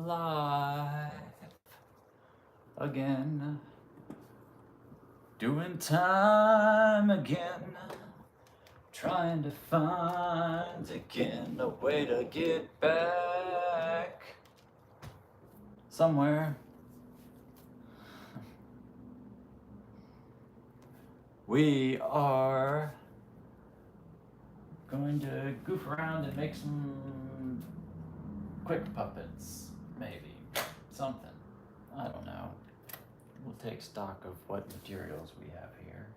alive again, doing time again, trying to find again a way to get back somewhere. We are going to goof around and make some quick puppets, maybe. Something. I don't know. We'll take stock of what materials we have here.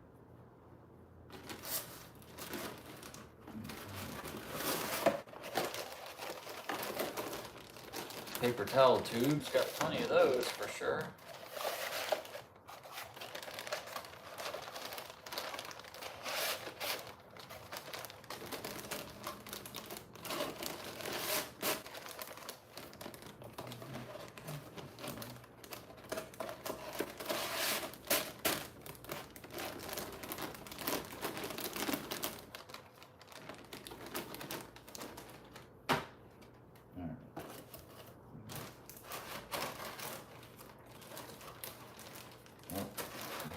Paper towel tubes, got plenty of those for sure.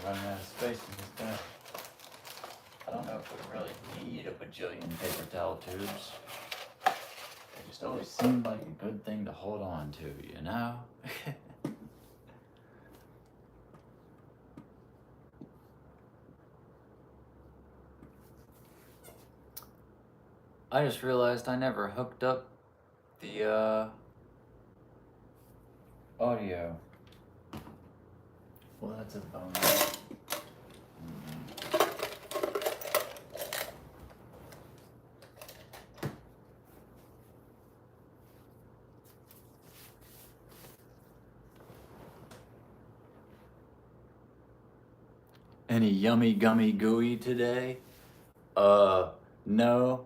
Running out of space in this guy. I don't know if we really need a bajillion paper towel tubes. They just always seem like a good thing to hold on to, you know? I just realized I never hooked up the audio. Well, that's a bonus. Any yummy gummy gooey today? No,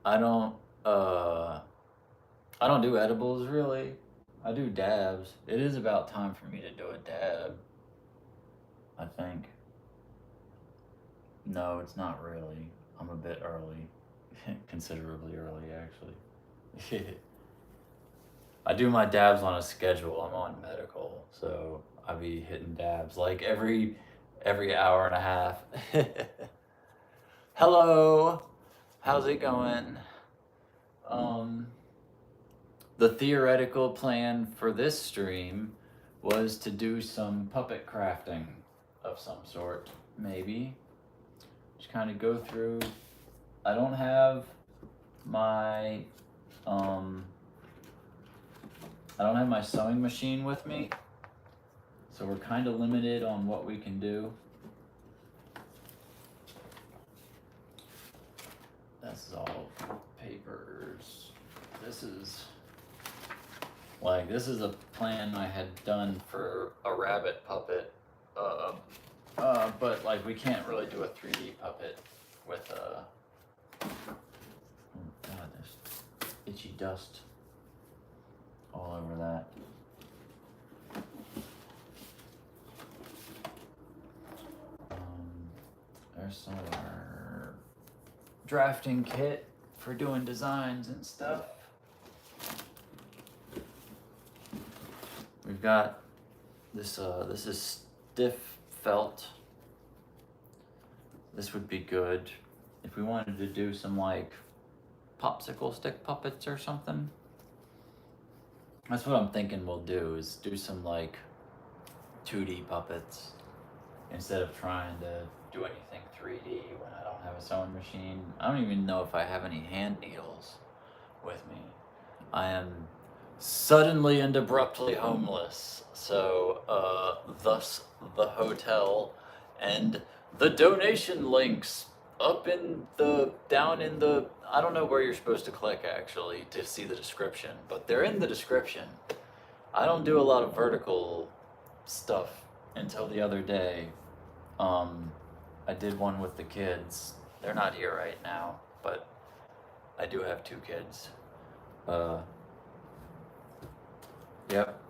I don't do edibles really. I do dabs. It is about time for me to do a dab, I think. No, it's not really. I'm a bit early. Considerably early, actually. I do my dabs on a schedule. I'm on medical, so I be hitting dabs like every hour and a half. Hello, how's it going? The theoretical plan for this stream was to do some puppet crafting of some sort, maybe. Just kind of go through. I don't have my sewing machine with me, so we're kind of limited on what we can do. This is all papers. This is a plan I had done for a rabbit puppet, but like we can't really do a 3D puppet with oh god, there's itchy dust all over that. There's some of our drafting kit for doing designs and stuff. We've got this, this is stiff felt. This would be good if we wanted to do some like popsicle stick puppets or something. That's what I'm thinking we'll do, is do some like 2D puppets instead of trying to do anything 3D when I don't have a sewing machine. I don't even know if I have any hand needles with me. I am suddenly and abruptly homeless, so thus the hotel and the donation links up in the, down in the, I don't know where you're supposed to click actually to see the description, but they're in the description. I don't do a lot of vertical stuff until the other day. I did one with the kids. They're not here right now, but I do have 2 kids. Yep,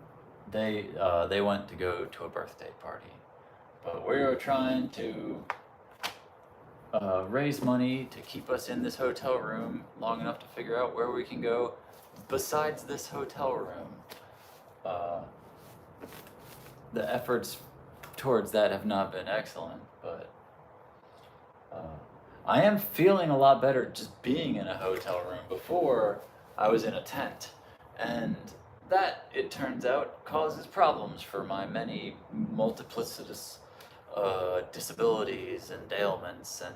they went to go to a birthday party, but we were trying to raise money to keep us in this hotel room long enough to figure out where we can go besides this hotel room. uh, the efforts towards that have not been excellent, but I am feeling a lot better just being in a hotel room. Before, I was in a tent, and that, it turns out, causes problems for my many multiplicitous disabilities and ailments and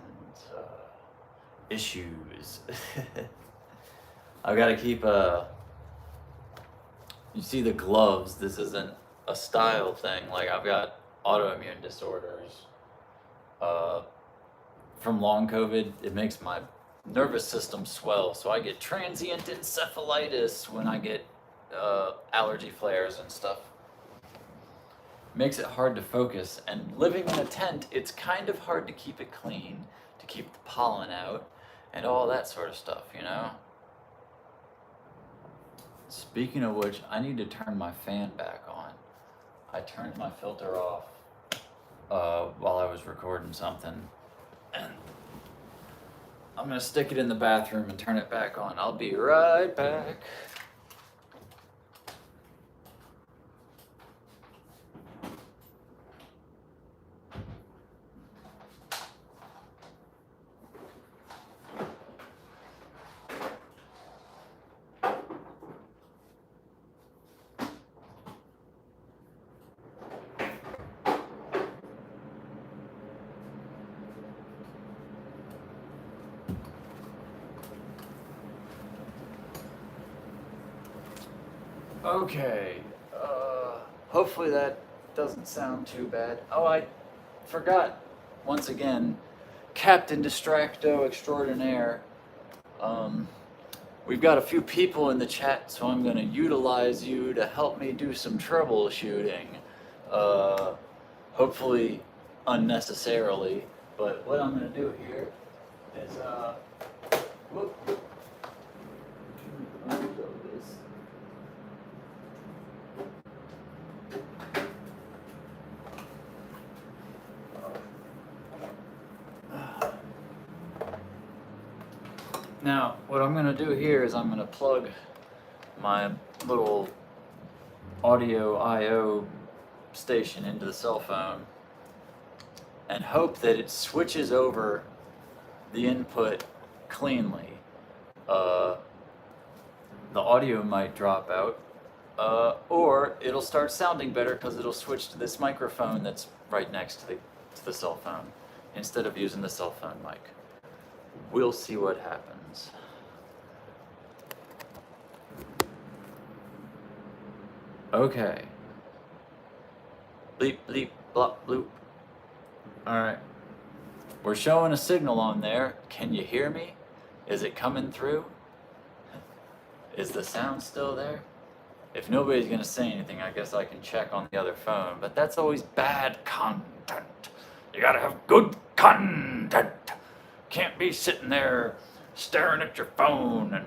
issues. I've got to keep you see the gloves, this isn't a style thing. Like, I've got autoimmune disorders. From long COVID, it makes my nervous system swell. So I get transient encephalitis when I get allergy flares and stuff. Makes it hard to focus. And living in a tent, it's kind of hard to keep it clean, to keep the pollen out, and all that sort of stuff, you know? Speaking of which, I need to turn my fan back on. I turned my filter off while I was recording something, and I'm gonna stick it in the bathroom and turn it back on. I'll be right back. Okay, hopefully that doesn't sound too bad. Oh, I forgot, once again, Captain Distracto Extraordinaire. We've got a few people in the chat, so I'm going to utilize you to help me do some troubleshooting. Hopefully unnecessarily, but what I'm going to do here is, whoop. Let me go this. Now, what I'm going to do here is I'm going to plug my little audio I/O station into the cell phone and hope that it switches over the input cleanly. The audio might drop out, or it'll start sounding better because it'll switch to this microphone that's right next to the cell phone instead of using the cell phone mic. We'll see what happens. Okay. Bleep, bleep, blop, bloop. Alright. We're showing a signal on there. Can you hear me? Is it coming through? Is the sound still there? If nobody's gonna say anything, I guess I can check on the other phone, but that's always bad content. You gotta have good content. Can't be sitting there staring at your phone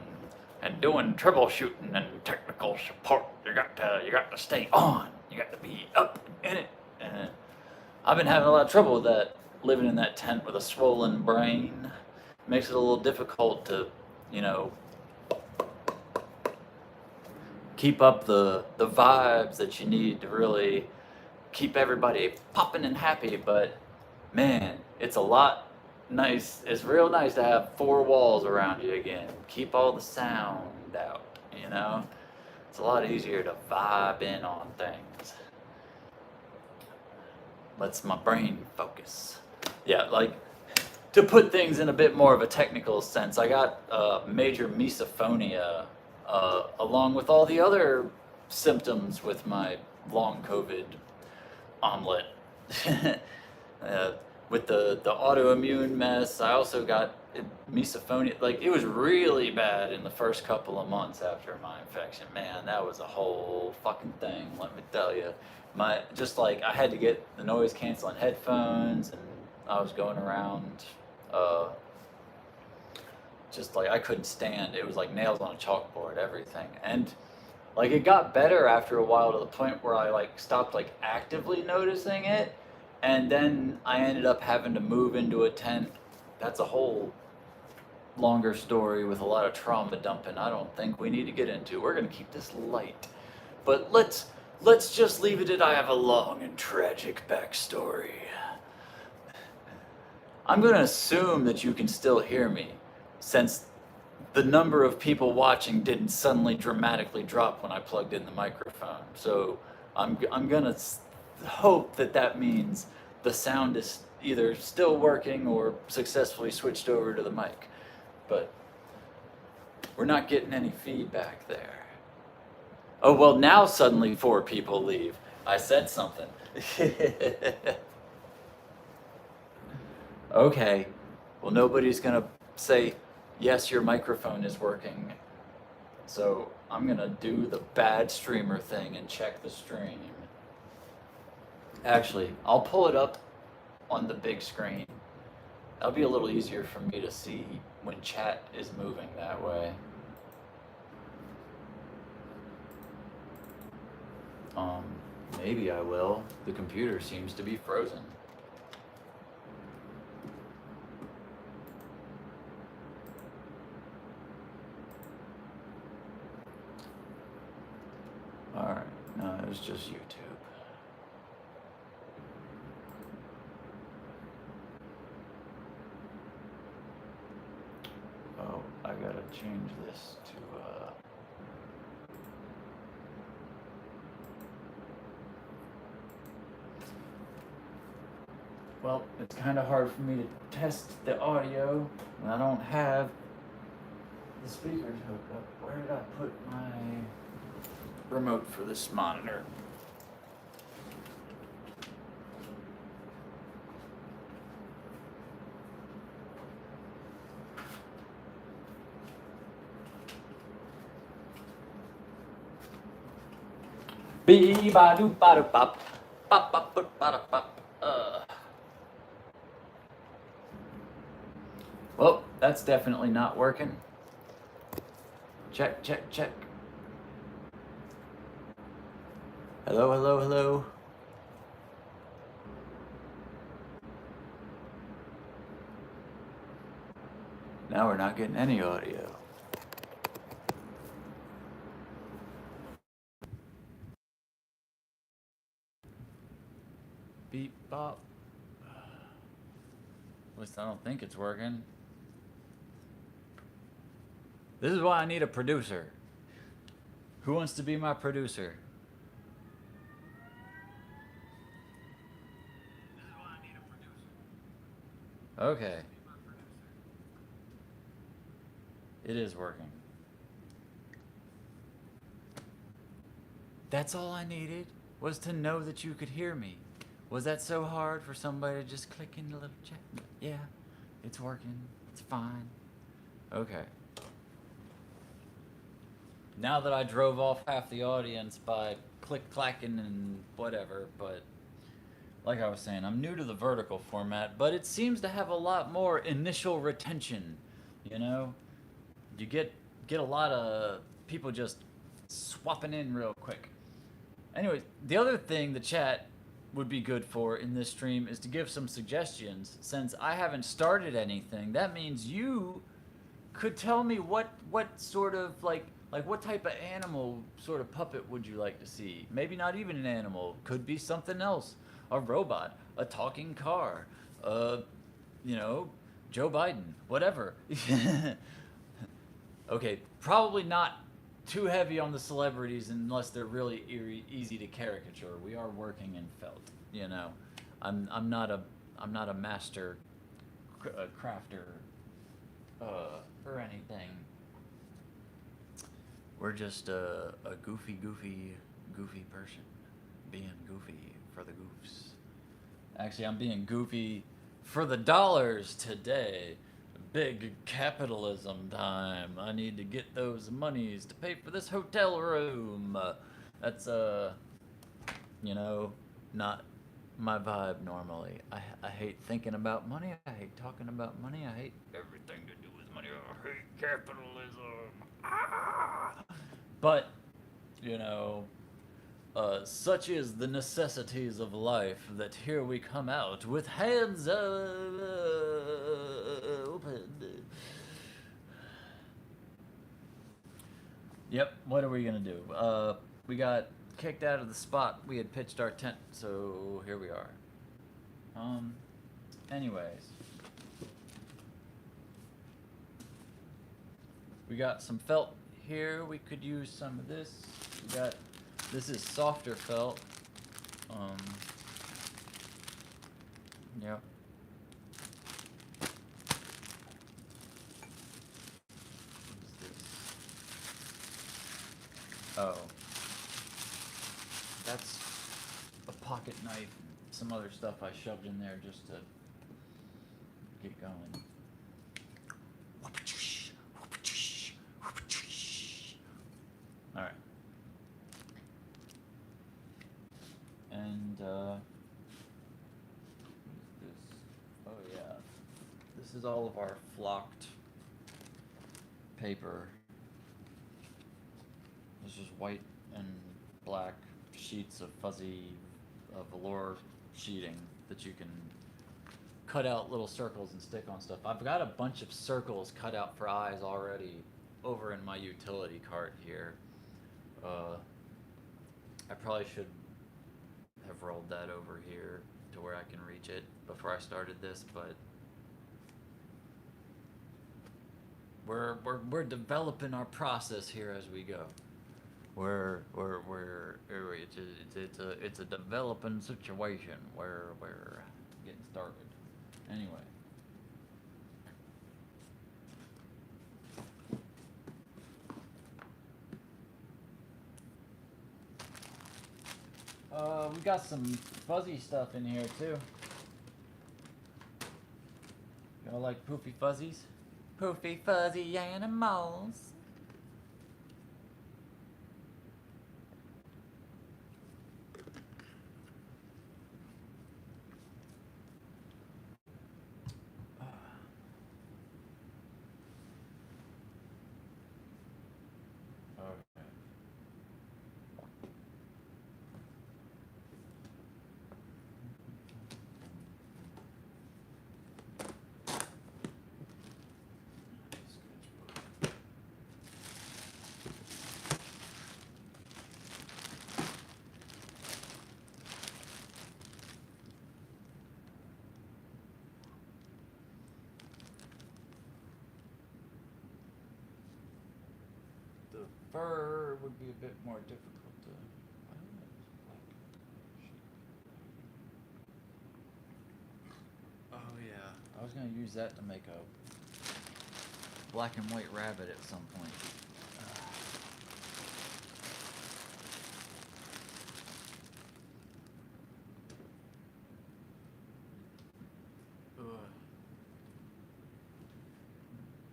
and doing troubleshooting and technical support. You got to stay on. You got to be up in it. And I've been having a lot of trouble with that, living in that tent with a swollen brain. Makes it a little difficult to, you know, keep up the vibes that you need to really keep everybody popping and happy. But man, it's a lot nice. It's real nice to have four walls around you again. Keep all the sound out, you know? It's a lot easier to vibe in on things. Lets my brain focus. Yeah, like, to put things in a bit more of a technical sense, I got major misophonia along with all the other symptoms with my long COVID omelet. With the autoimmune mess, I also got misophonia. Like, it was really bad in the first couple of months after my infection. Man, that was a whole fucking thing, let me tell you. Just like, I had to get the noise canceling headphones, and I was going around, just like, I couldn't stand it. It was like nails on a chalkboard, everything. And like, it got better after a while to the point where I like stopped like actively noticing it. And then I ended up having to move into a tent. That's a whole longer story with a lot of trauma dumping I don't think we need to get into. We're going to keep this light. But let's just leave it at I have a long and tragic backstory. I'm gonna assume that you can still hear me, since the number of people watching didn't suddenly dramatically drop when I plugged in the microphone. So I'm gonna hope that that means the sound is either still working or successfully switched over to the mic. But we're not getting any feedback there. Oh, well, now suddenly 4 people leave. I said something. Okay. Well, nobody's gonna say, yes, your microphone is working. So I'm gonna do the bad streamer thing and check the stream. Actually, I'll pull it up on the big screen. That'll be a little easier for me to see when chat is moving that way. Maybe I will. The computer seems to be frozen. Alright, no, it was just YouTube. Oh, I gotta change this to, Well, it's kind of hard for me to test the audio when I don't have the speakers hooked up. Where did I put my remote for this monitor? Bee ba doo ba da bop, bop bop bop ba da bop. Well, that's definitely not working. Check, check, check. Hello, hello, hello. Now we're not getting any audio. Beep, bop. At least I don't think it's working. This is why I need a producer. Who wants to be my producer? This is why I need a producer. Okay. It is working. That's all I needed, was to know that you could hear me. Was that so hard for somebody to just click in the little chat? Yeah, it's working. It's fine. Okay. Now that I drove off half the audience by click-clacking and whatever, but like I was saying, I'm new to the vertical format, but it seems to have a lot more initial retention, you know? You get a lot of people just swapping in real quick. Anyway, the other thing the chat would be good for in this stream is to give some suggestions. Since I haven't started anything, that means you could tell me what sort of like what type of animal sort of puppet would you like to see? Maybe not even an animal, could be something else. A robot, a talking car, you know, Joe Biden, whatever. Okay, probably not too heavy on the celebrities unless they're really easy to caricature. We are working in felt, you know. I'm not a master crafter or anything. We're just a goofy person being goofy for the goofs. Actually, I'm being goofy for the dollars today. Big capitalism time. I need to get those monies to pay for this hotel room. That's you know, not my vibe normally. I hate thinking about money. I hate talking about money. I hate everything to do with money. I hate capitalism. Ah! But, you know, such is the necessities of life that here we come out with hands open. Yep, what are we gonna do? We got kicked out of the spot we had pitched our tent, so here we are. Anyways. We got some felt here. We could use some of this. This is softer felt. Yep. What's this? Oh. That's a pocket knife and some other stuff I shoved in there just to get going. Alright. And, what is this? Oh, yeah. This is all of our flocked paper. This is white and black sheets of fuzzy velour sheeting that you can cut out little circles and stick on stuff. I've got a bunch of circles cut out for eyes already over in my utility cart here. I probably should have rolled that over here to where I can reach it before I started this, but we're developing our process here as we go. It's a developing situation where we're getting started. Anyway. We got some fuzzy stuff in here too. Y'all like poofy fuzzies? Poofy fuzzy animals. Fur would be a bit more difficult to. I don't know. Oh yeah, I was gonna use that to make a black and white rabbit at some point.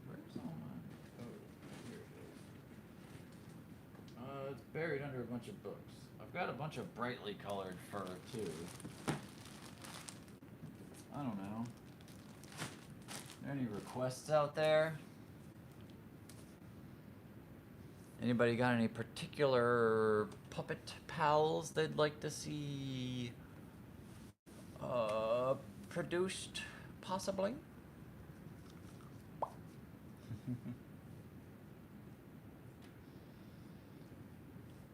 Where's all my? Oh, here it is. It's buried under a bunch of books. I've got a bunch of brightly colored fur too. I don't know. Are there any requests out there? Anybody got any particular puppet pals they'd like to see produced, possibly?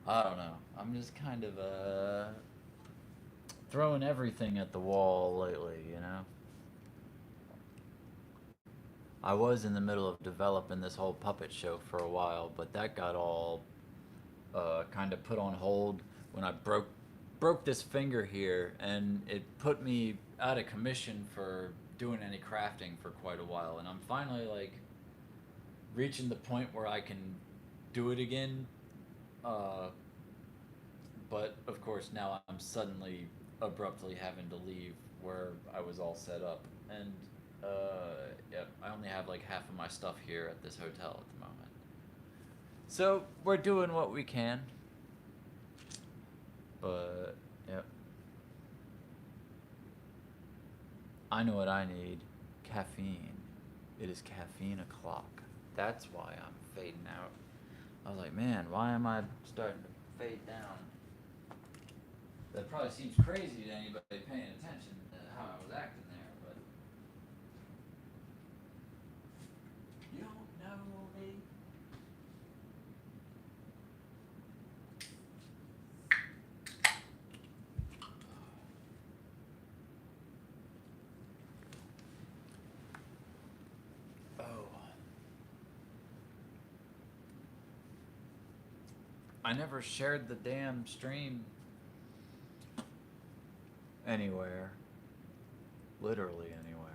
I don't know. I'm just kind of throwing everything at the wall lately, you know? I was in the middle of developing this whole puppet show for a while, but that got all kind of put on hold when I broke this finger here, and it put me out of commission for doing any crafting for quite a while, and I'm finally like reaching the point where I can do it again. But of course now I'm suddenly abruptly having to leave where I was all set up, and yep, I only have like half of my stuff here at this hotel at the moment. So we're doing what we can. But yep. I know what I need. Caffeine. It is caffeine o'clock. That's why I'm fading out. I was like, man, why am I starting to fade down? That probably seems crazy to anybody paying attention to how I was acting there, but you don't know me. I never shared the damn stream anywhere. Literally anywhere.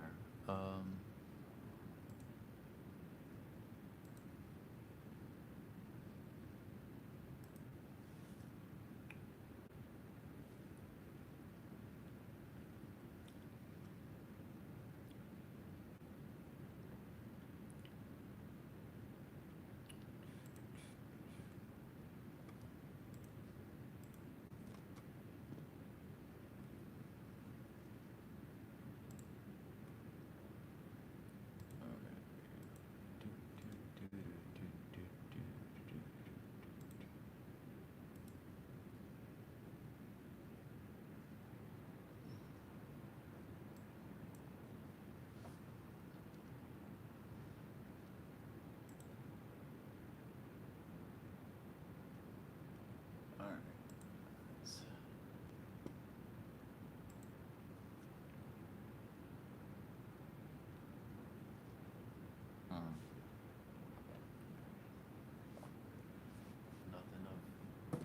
Nothing of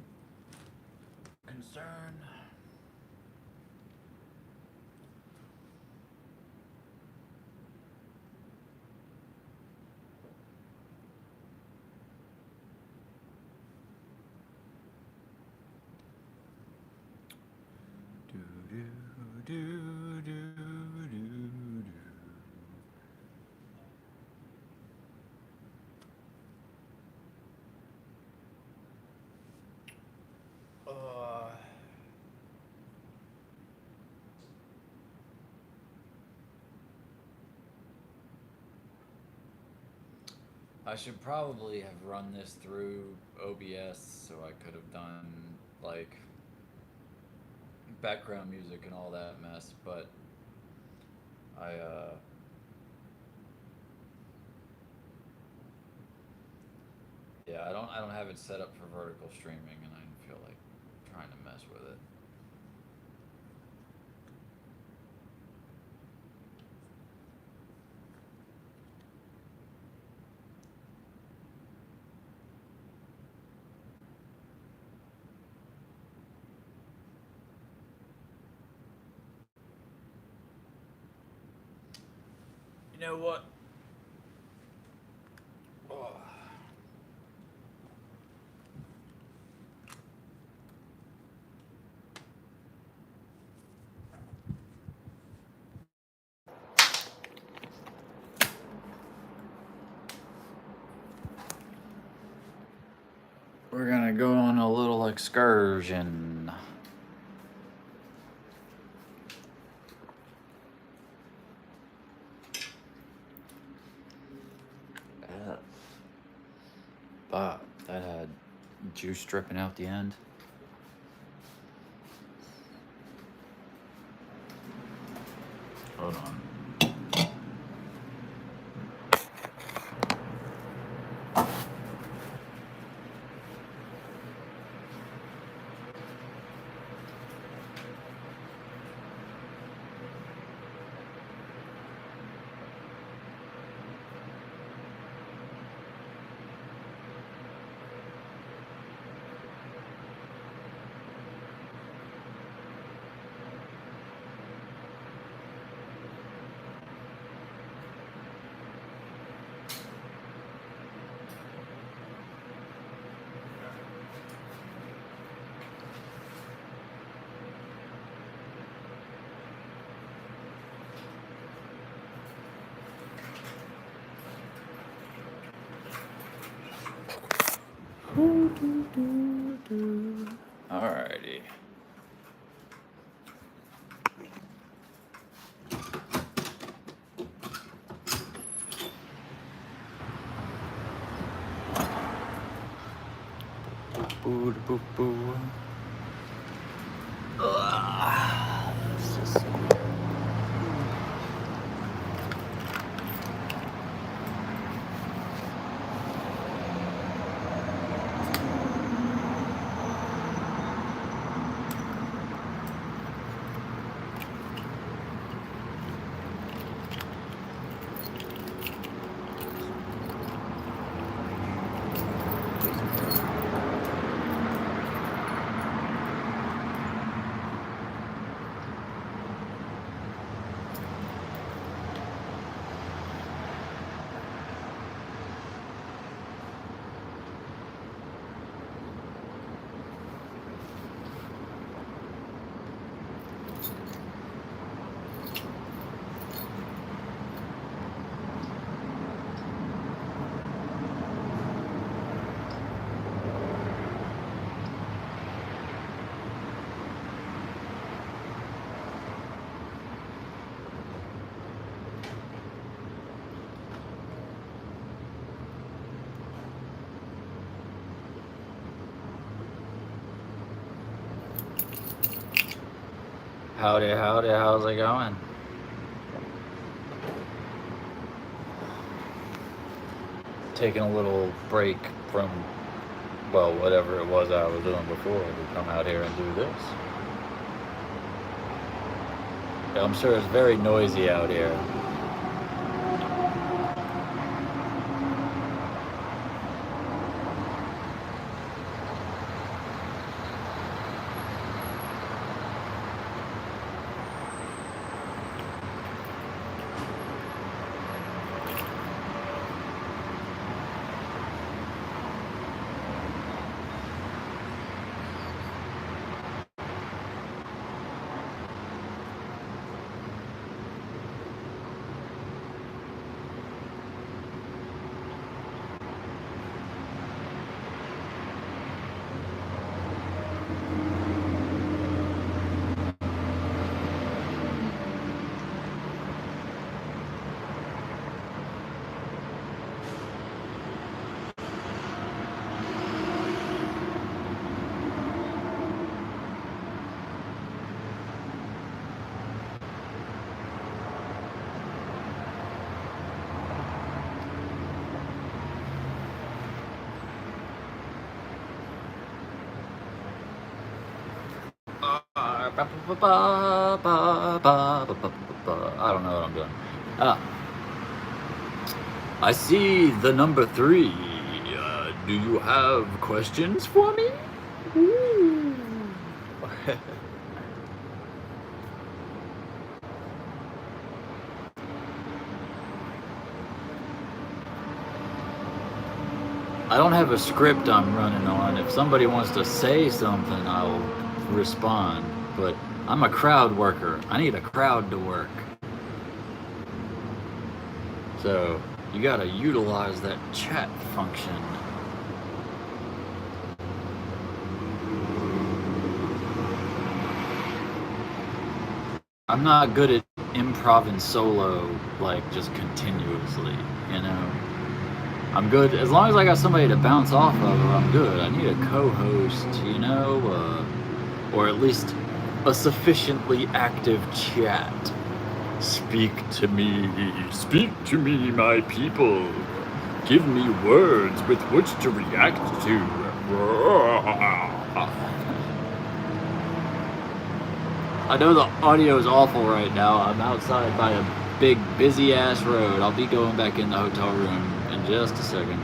concern. I should probably have run this through OBS so I could have done like background music and all that mess, but I yeah, I don't have it set up for vertical streaming, and I didn't feel like trying to mess with it. You know what? Oh. We're gonna go on a little excursion. But that had juice dripping out the end. Hold on. Alrighty. Boo boo boo. Howdy, howdy, how's it going? Taking a little break from, well, whatever it was I was doing before to come out here and do this. I'm sure it's very noisy out here. I don't know what I'm doing. I see the number 3. Do you have questions for me? Ooh. I don't have a script I'm running on. If somebody wants to say something, I'll respond. But I'm a crowd worker. I need a crowd to work. So you gotta utilize that chat function. I'm not good at improv and solo, like, just continuously, you know? I'm good, as long as I got somebody to bounce off of, I'm good. I need a co-host, you know? Or at least a sufficiently active chat. Speak to me, my people. Give me words with which to react to. I know the audio is awful right now. I'm outside by a big, busy-ass road. I'll be going back in the hotel room in just a second.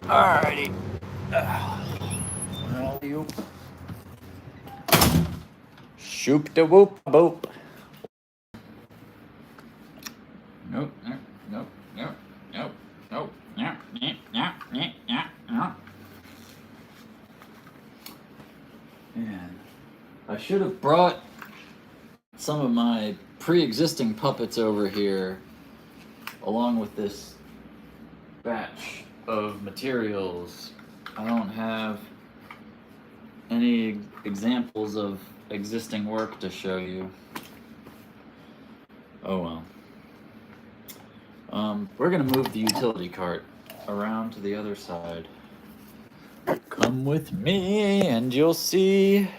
Alrighty. Well, you. Shoop da whoop boop. Nope, nope, nope, nope, nope, nope, nope, nope, nope, nope, nope. Man, I should have brought some of my pre-existing puppets over here, along with this batch of materials. I don't have any examples of existing work to show you. Oh well. We're gonna move the utility cart around to the other side. Come with me and you'll see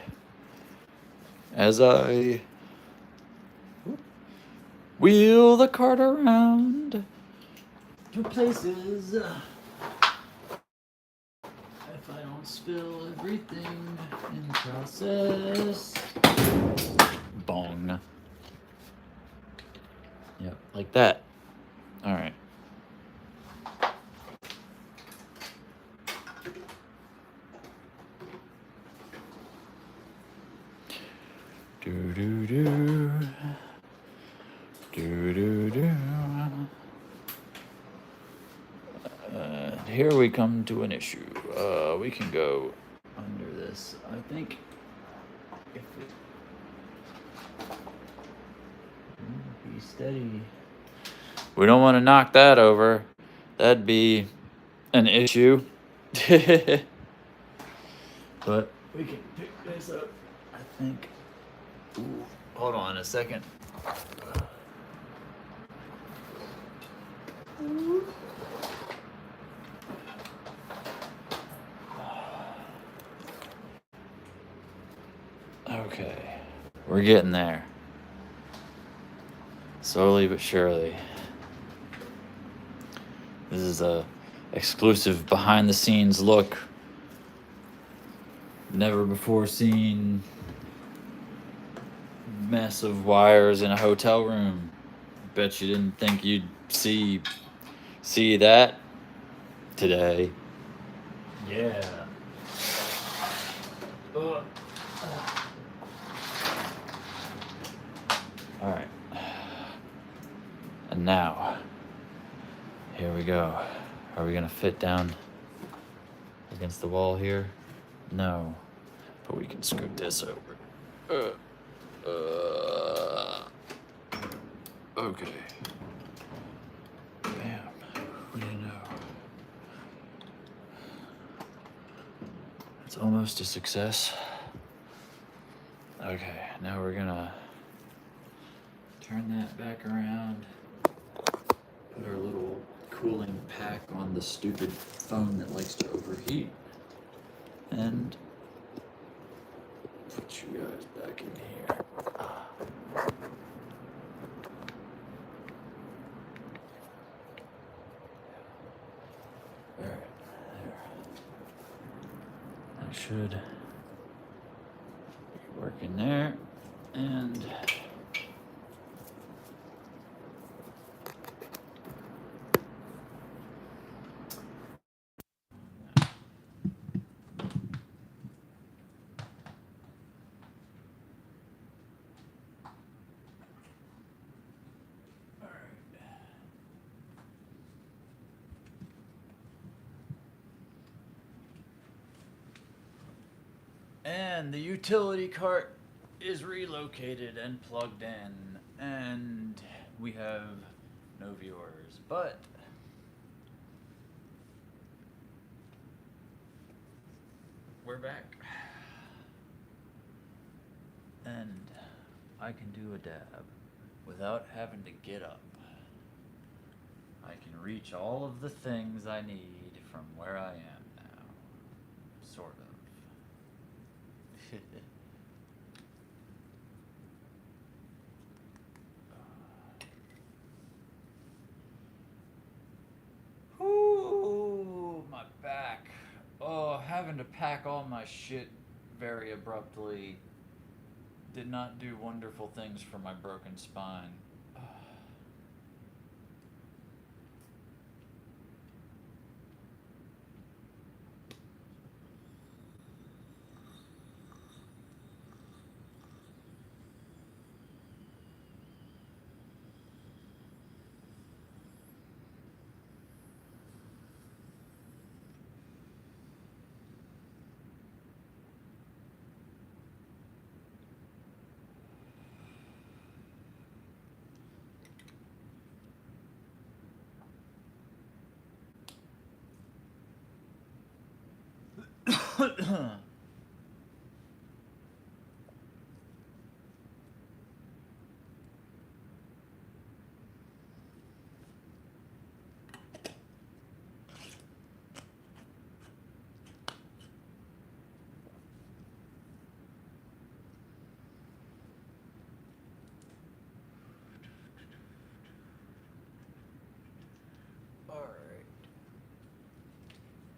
as I wheel the cart around to places. If I don't spill everything in the process. Bong. Yep, like that. All right. Do do do. Do do do. Here we come to an issue. We can go under this. I think if it be steady. We don't want to knock that over. That'd be an issue. But we can pick this up, I think. Ooh, hold on a second. Okay, we're getting there. Slowly but surely. This is a exclusive behind the scenes look. Never before seen mess of wires in a hotel room. Bet you didn't think you'd see that today. Yeah. All right. And now, here we go. Are we gonna fit down against the wall here? No, but we can scoot this over. Okay. Bam. What do you know? It's almost a success. Okay, now we're gonna turn that back around. Put our little cooling pack on the stupid phone that likes to overheat. And put you guys back in here. Alright, there. That should be working there. And the utility cart is relocated and plugged in, and we have no viewers, but we're back. And I can do a dab without having to get up. I can reach all of the things I need from where I am now. Sort of. Ooh, my back. Oh, having to pack all my shit very abruptly did not do wonderful things for my broken spine. Alright.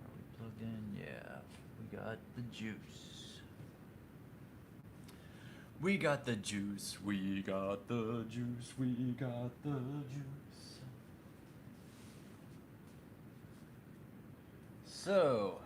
Are we plugged in? Yeah. We got the juice. We got the juice, we got the juice, we got the juice. So,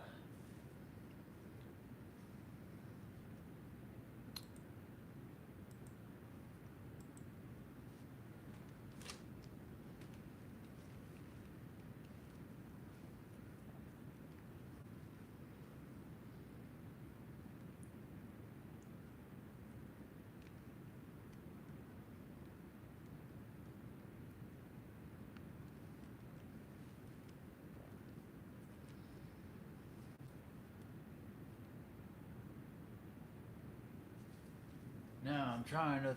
now I'm trying to.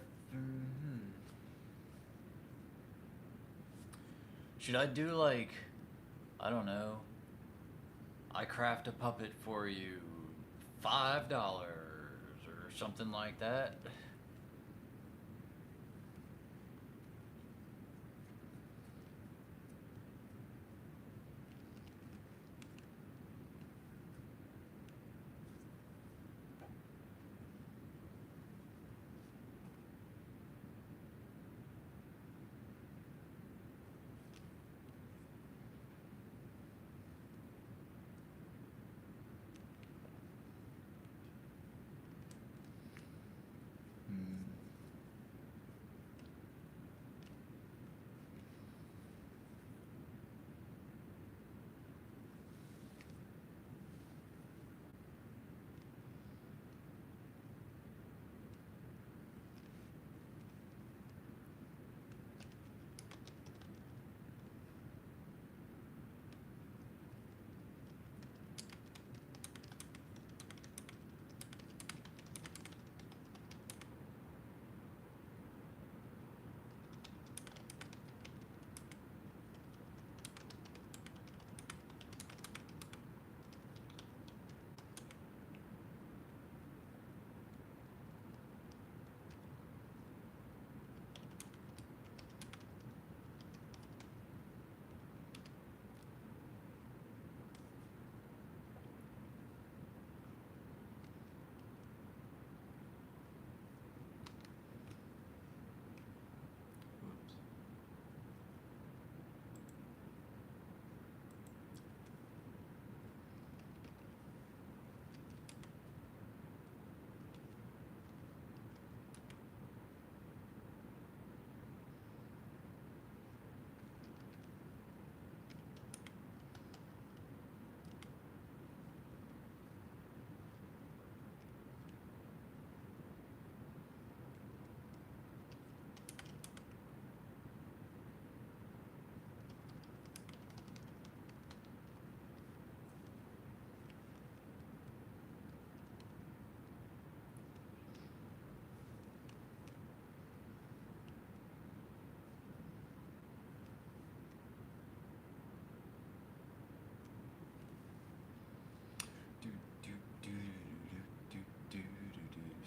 Should I do like, I don't know, I craft a puppet for you, $5 or something like that?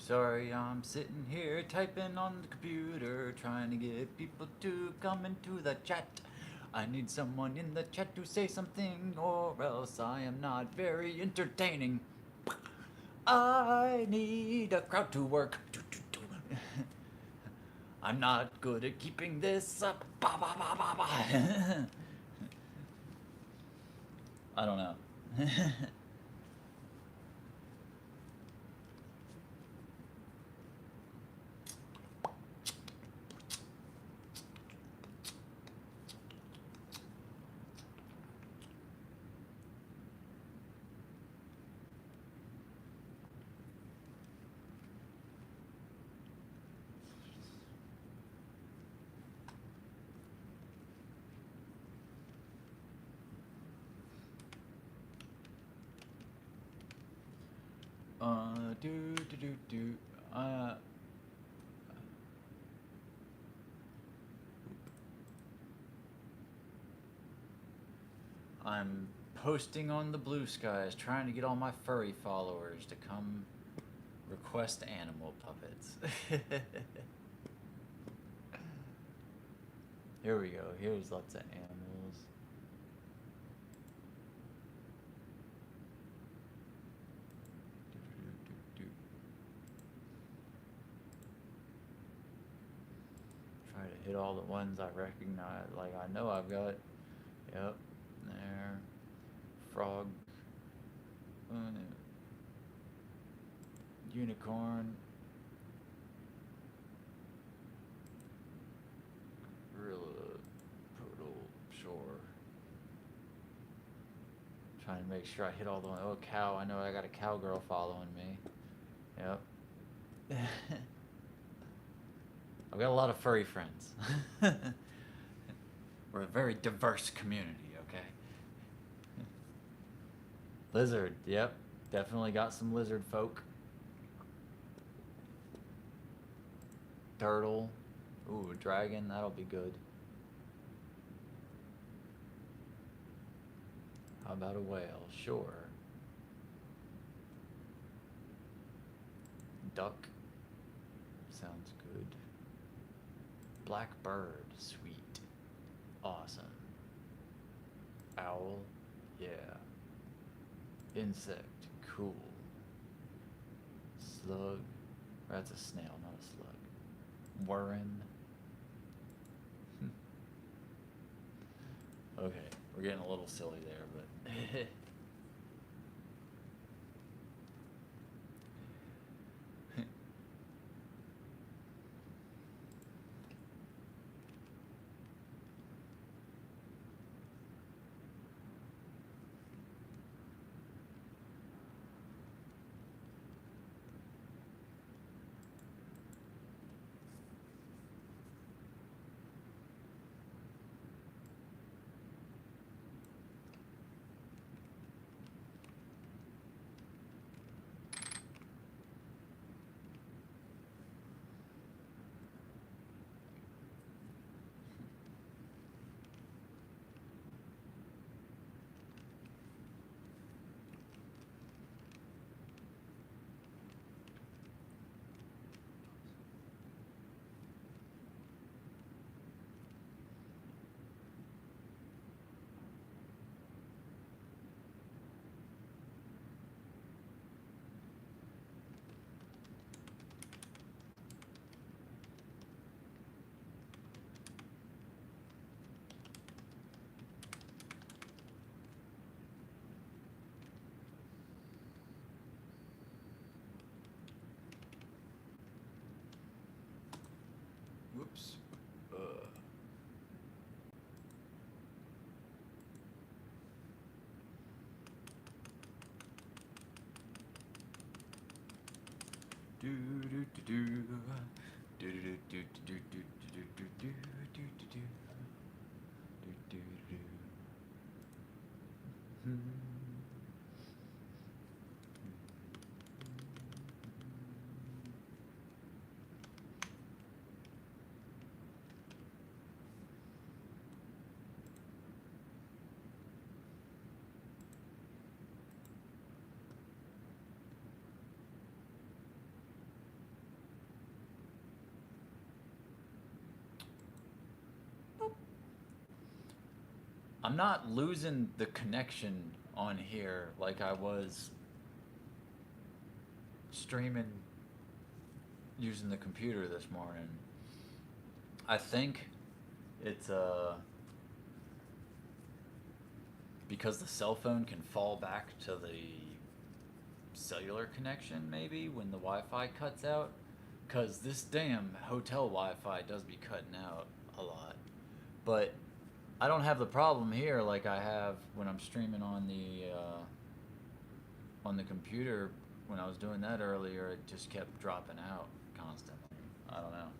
Sorry, I'm sitting here typing on the computer, trying to get people to come into the chat. I need someone in the chat to say something, or else I am not very entertaining. I need a crowd to work. I'm not good at keeping this up. I don't know. I'm posting on the Blue Skies, trying to get all my furry followers to come request animal puppets. Here we go. Here's lots of animals. hit all the ones I recognize. Like, I know I've got, yep, there, frog, unicorn, gorilla, poodle, sure. Trying to make sure I hit all the ones. Oh, cow, I know I got a cowgirl following me. Yep. I've got a lot of furry friends. We're a very diverse community, okay? Lizard, yep. Definitely got some lizard folk. Turtle. Ooh, a dragon, that'll be good. How about a whale? Sure. Duck. Sounds good. Black bird. Sweet. Awesome. Owl. Yeah. Insect. Cool. Slug. That's a snail, not a slug. Warren. Okay, we're getting a little silly there, but... Whoops. Do do do do do do do do do do do do do do do. I'm not losing the connection on here like I was streaming using the computer this morning. I think it's because the cell phone can fall back to the cellular connection maybe when the Wi-Fi cuts out, because this damn hotel Wi-Fi does be cutting out a lot. But I don't have the problem here like I have when I'm streaming on the computer. When I was doing that earlier, it just kept dropping out constantly. I don't know.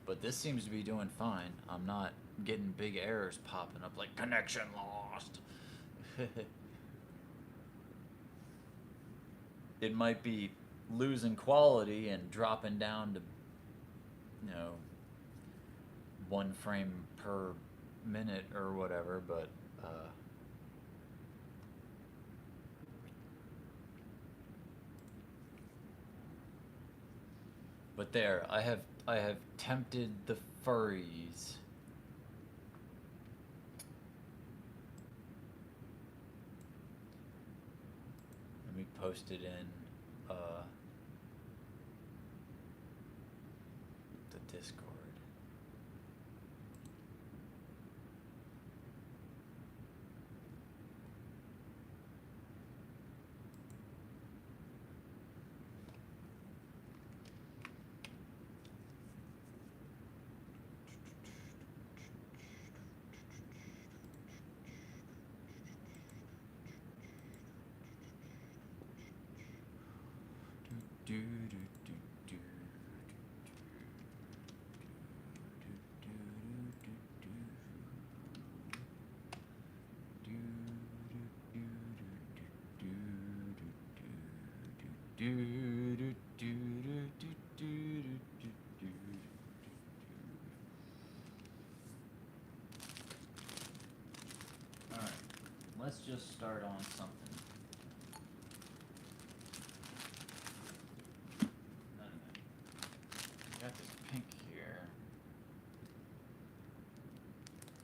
But this seems to be doing fine. I'm not getting big errors popping up like connection lost. It might be losing quality and dropping down to, 1 frame per minute or whatever, but there, I have tempted the furries. Let me post it in the Discord. Alright, let's just start on something. Got this pink here.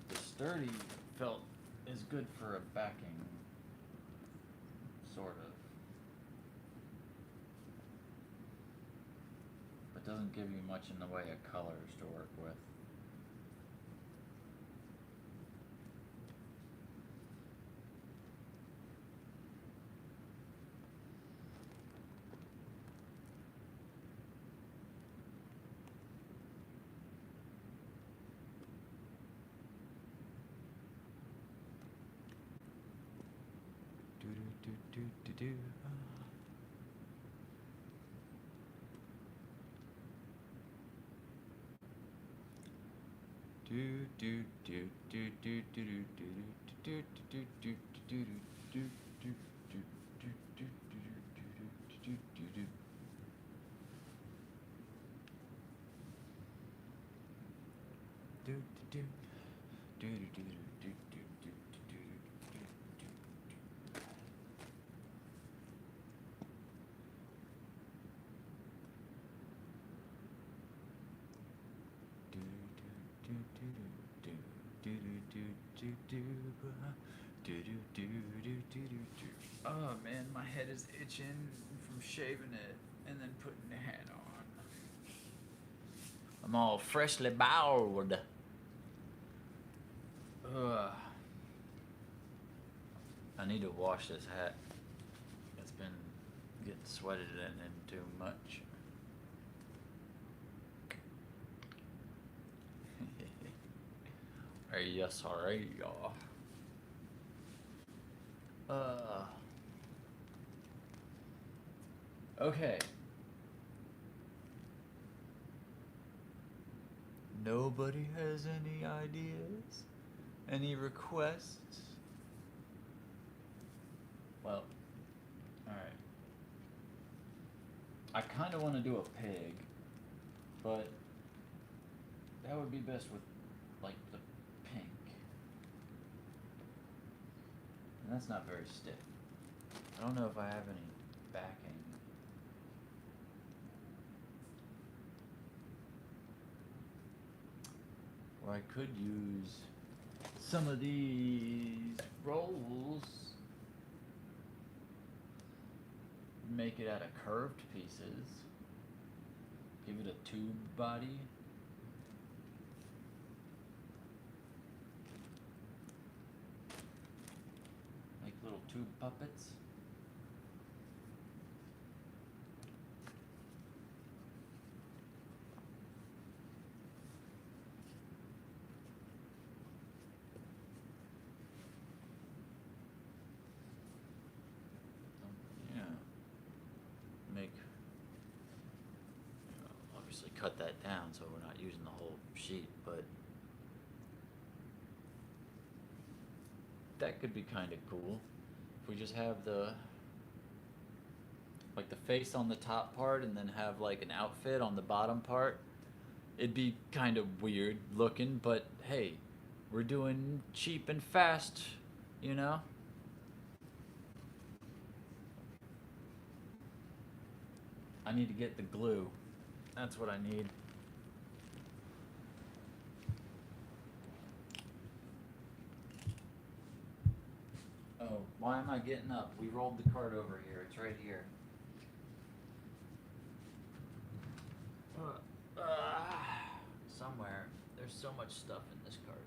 The sturdy felt is good for a backing, sort of. But doesn't give you much in the way of colors to work with. Do. Oh man, my head is itching from shaving it and then putting the hat on. I'm all freshly bowed. Ugh. I need to wash this hat. It's been getting sweated in too much. Yes, sorry, y'all. Okay. Nobody has any ideas? Any requests? Well, alright. I kind of want to do a pig, but that would be best with, like, the pink. And that's not very stiff. I don't know if I have any backing. Or I could use some of these rolls. Make it out of curved pieces. Give it a tube body. Make little tube puppets. Obviously cut that down so we're not using the whole sheet, but that could be kind of cool if we just have the face on the top part and then have like an outfit on the bottom part. It'd be kind of weird looking, but hey, we're doing cheap and fast, you know? I need to get the glue. That's what I need. Oh, why am I getting up? We rolled the cart over here. It's right here. Somewhere. There's so much stuff in this cart.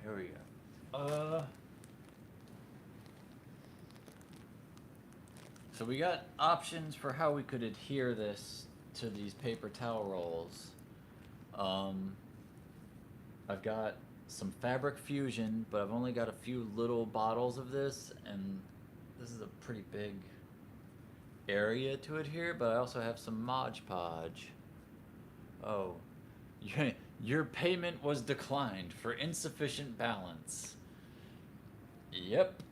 Here we go. So we got options for how we could adhere this to these paper towel rolls. I've got some fabric fusion, but I've only got a few little bottles of this, and this is a pretty big area to adhere, but I also have some Mod Podge. Oh, your payment was declined for insufficient balance. Yep,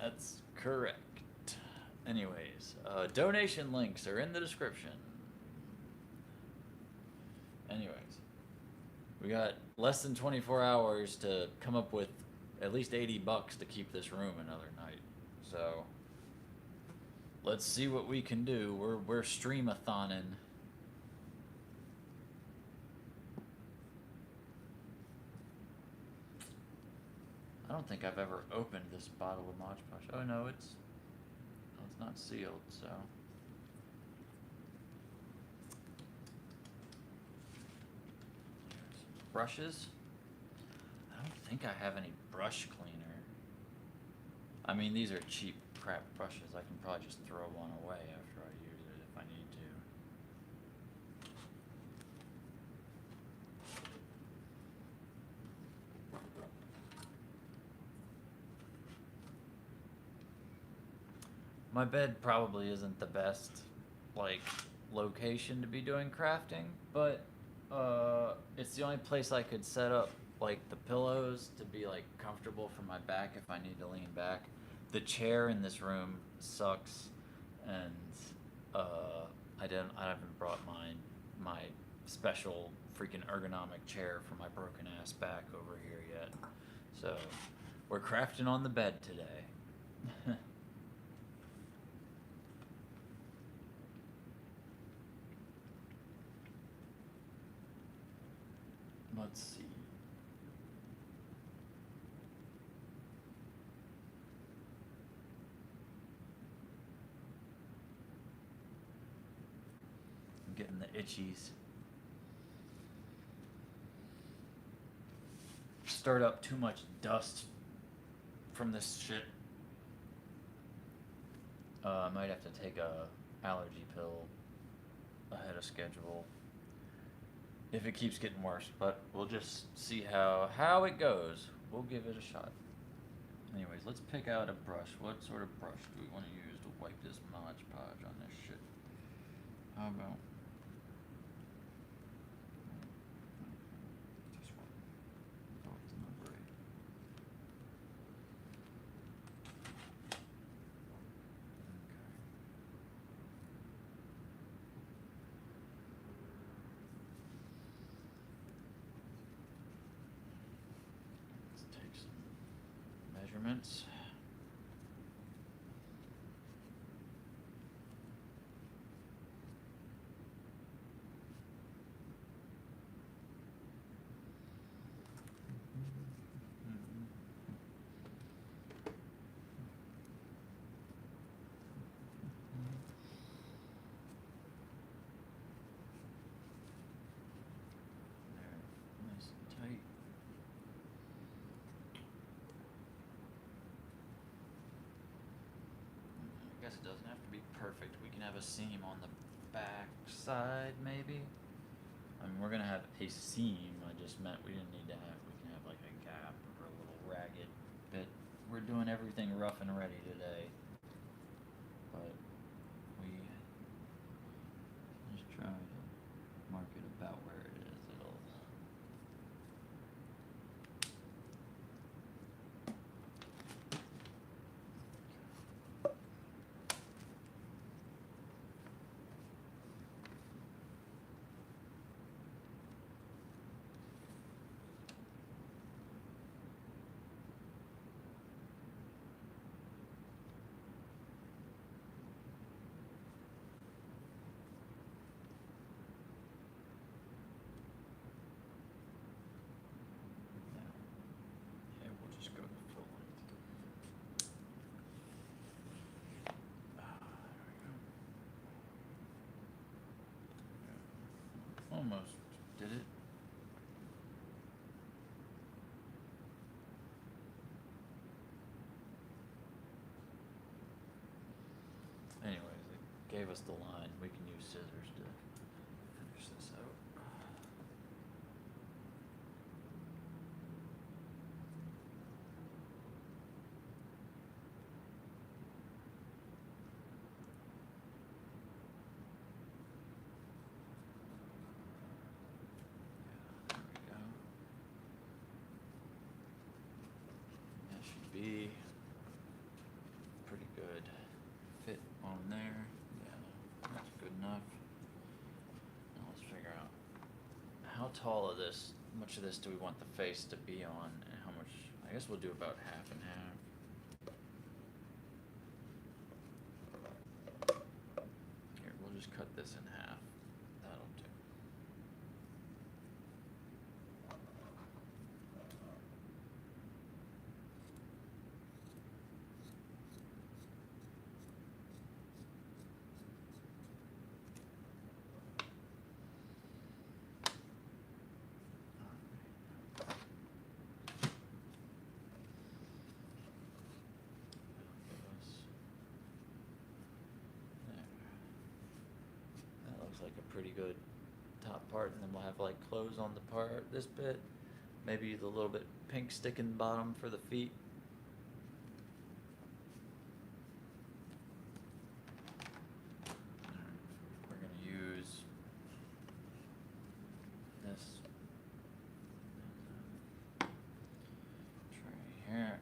that's correct. Anyways, donation links are in the description. Anyways, we got less than 24 hours to come up with at least $80 to keep this room another night. So let's see what we can do. We're stream-a-thoning. I don't think I've ever opened this bottle of Mod Podge. Oh no, it's not sealed, so. Brushes. I don't think I have any brush cleaner. I mean, these are cheap crap brushes. I can probably just throw one away after I use it if I need to. My bed probably isn't the best, like, location to be doing crafting, but it's the only place I could set up, like, the pillows to be, like, comfortable for my back if I need to lean back. The chair in this room sucks, and I haven't brought my special freaking ergonomic chair for my broken ass back over here yet. So we're crafting on the bed today. Let's see. I'm getting the itchies. Stirred up too much dust from this shit. I might have to take a allergy pill ahead of schedule if it keeps getting worse, but we'll just see how it goes. We'll give it a shot. Anyways, let's pick out a brush. What sort of brush do we want to use to wipe this Mod Podge on this shit? How about this one? Oh, it's number 8. Measurements. There, nice and tight. I guess it doesn't have to be perfect. We can have a seam on the back side, maybe. I mean, we're gonna have a seam. I just meant we didn't need to have. We can have like a gap or a little ragged bit. We're doing everything rough and ready today, but we just try to mark it about where it is. It'll. Just go to full length. There we go. Almost did it. Anyways, it gave us the line. We can use scissors to finish this out. tall of this, much of this do we want the face to be on, and how much, I guess we'll do about half and half. Here, we'll just cut this in half. That'll do. That looks like a pretty good top part, and then we'll have like clothes on the part, this bit. Maybe the little bit pink sticking bottom for the feet. We're gonna use this tray here.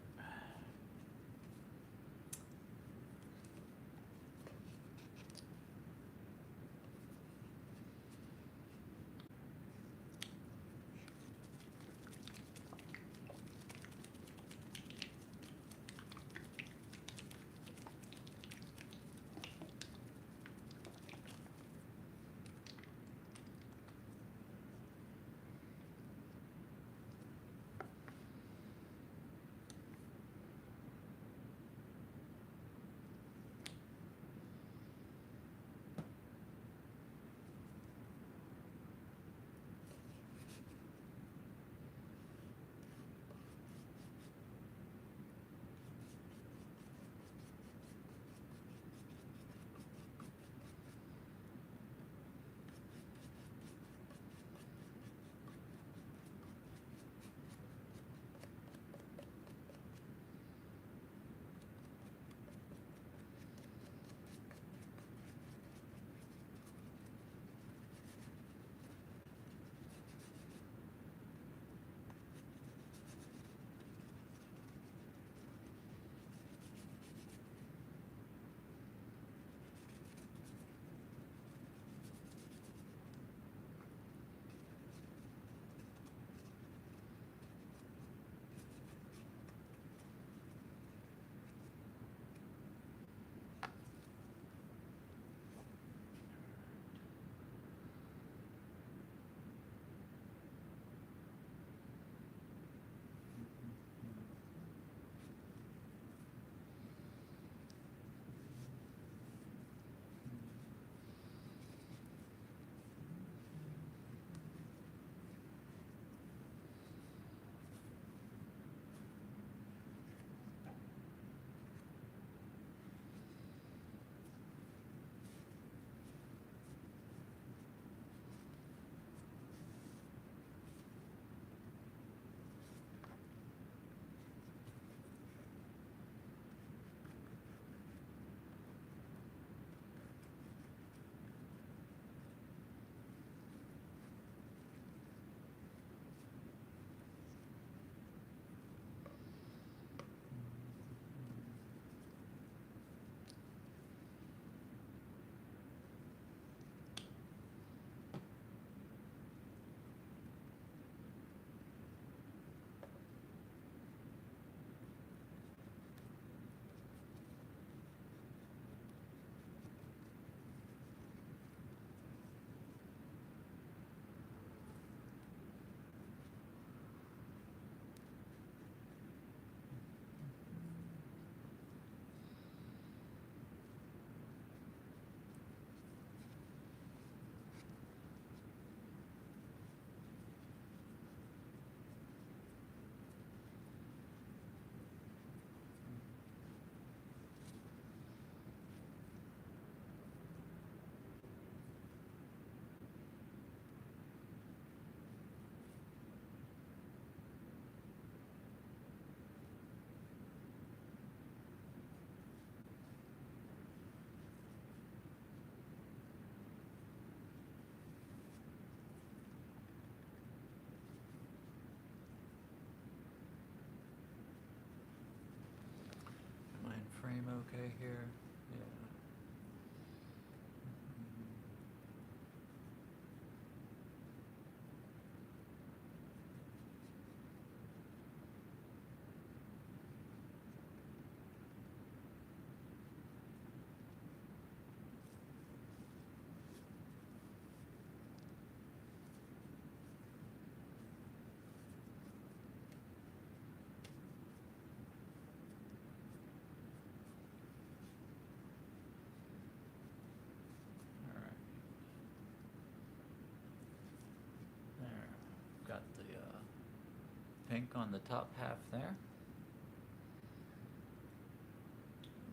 pink on the top half there.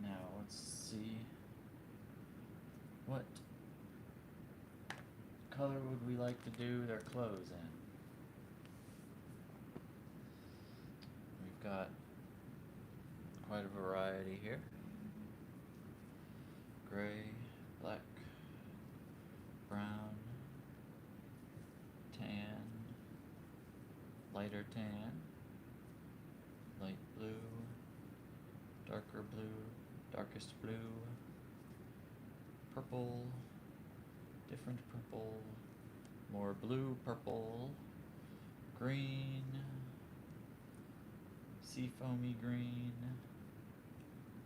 Now let's see what color would we like to do their clothes in. We've got quite a variety here. Gray, black, brown, tan, lighter tan, light blue, darker blue, darkest blue, purple, different purple, more blue purple, green, seafoamy green,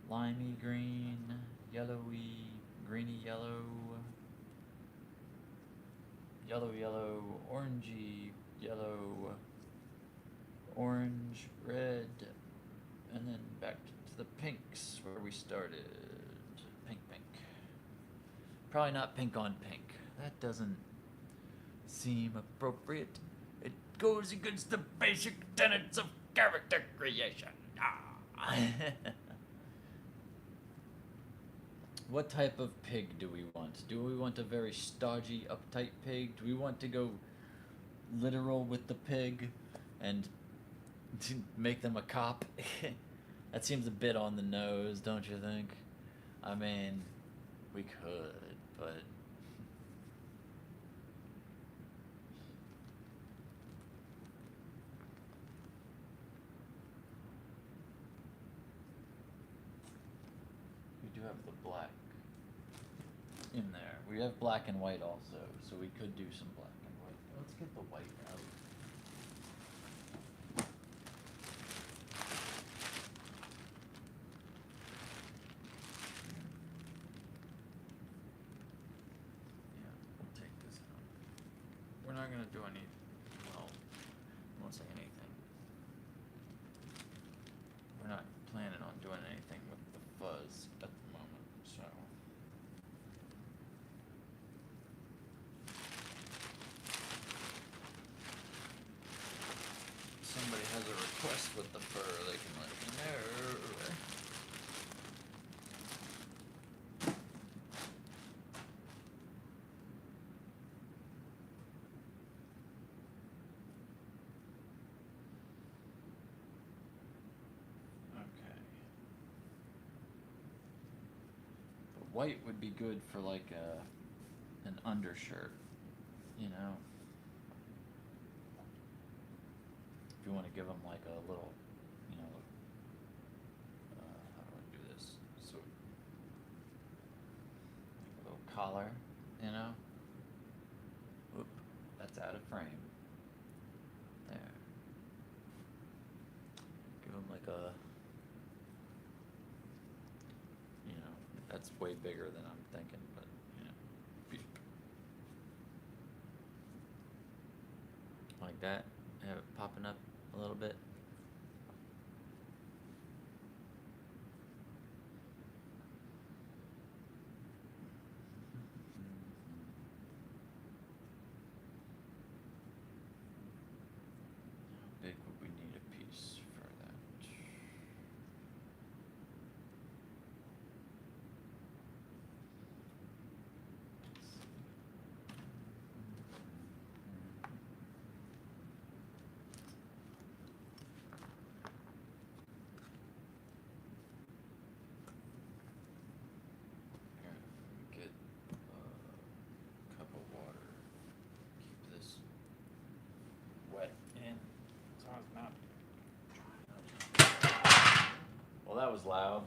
limey green, yellowy, greeny yellow, yellow yellow, orangey yellow, orange, red, and then back to the pinks where we started. Pink, pink. Probably not pink on pink. That doesn't seem appropriate. It goes against the basic tenets of character creation. Ah. What type of pig do we want? Do we want a very stodgy, uptight pig? Do we want to go literal with the pig and to make them a cop? That seems a bit on the nose, don't you think? I mean, we could, but... we do have the black in there. We have black and white also, so we could do some black and white. Let's get the white out. Yeah, we'll take this out. We're not gonna do any, well, I won't say anything. We're not planning on doing anything with the fuzz at the moment, so. If somebody has a request with the fur, they can let me know. Okay. But white would be good for like an undershirt, you know? If you want to give them like a little, you know, how do I do this? So, like a little collar, you know? Whoop, that's out of frame. There. Give them like a, you know, that's way bigger than I'm thinking, but, you know, beep. Like that. Have it popping up a little bit. How big would we need a piece for that? Here, get a cup of water. Keep this wet in so it's not drying up. Well, that was loud.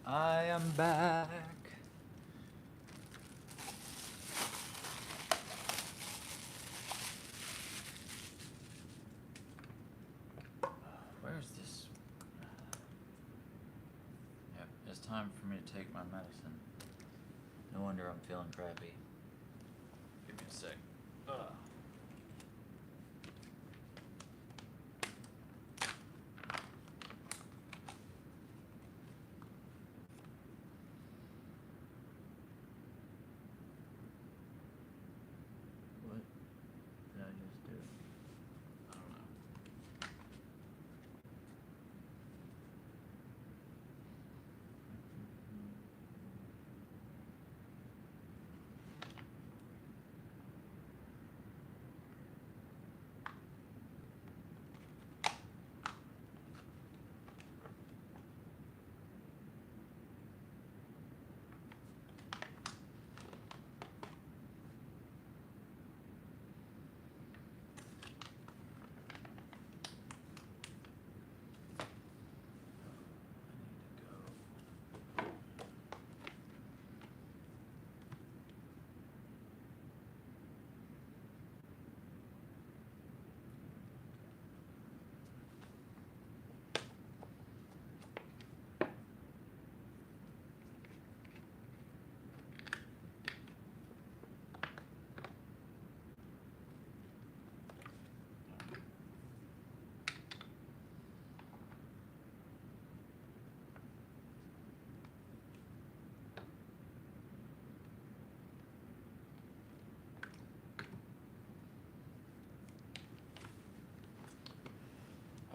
I am back. Where's this? Yep, it's time for me to take my medicine. No wonder I'm feeling crappy. Give me a sec. Ugh. What did I just do? I don't know.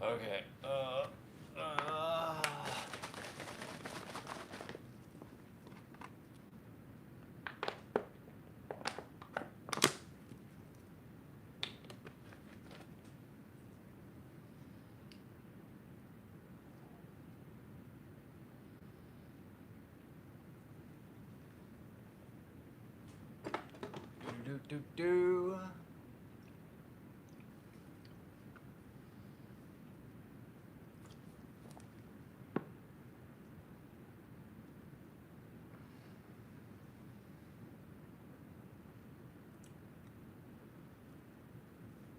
Okay. Do.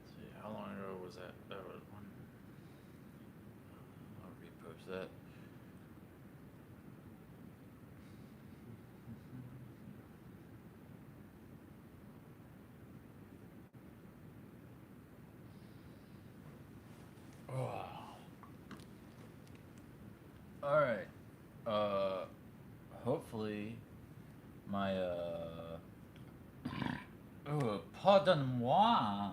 See, how long ago was that? That was one. I'll repost that. Oh. All right. Hopefully, my oh, pardon-moi.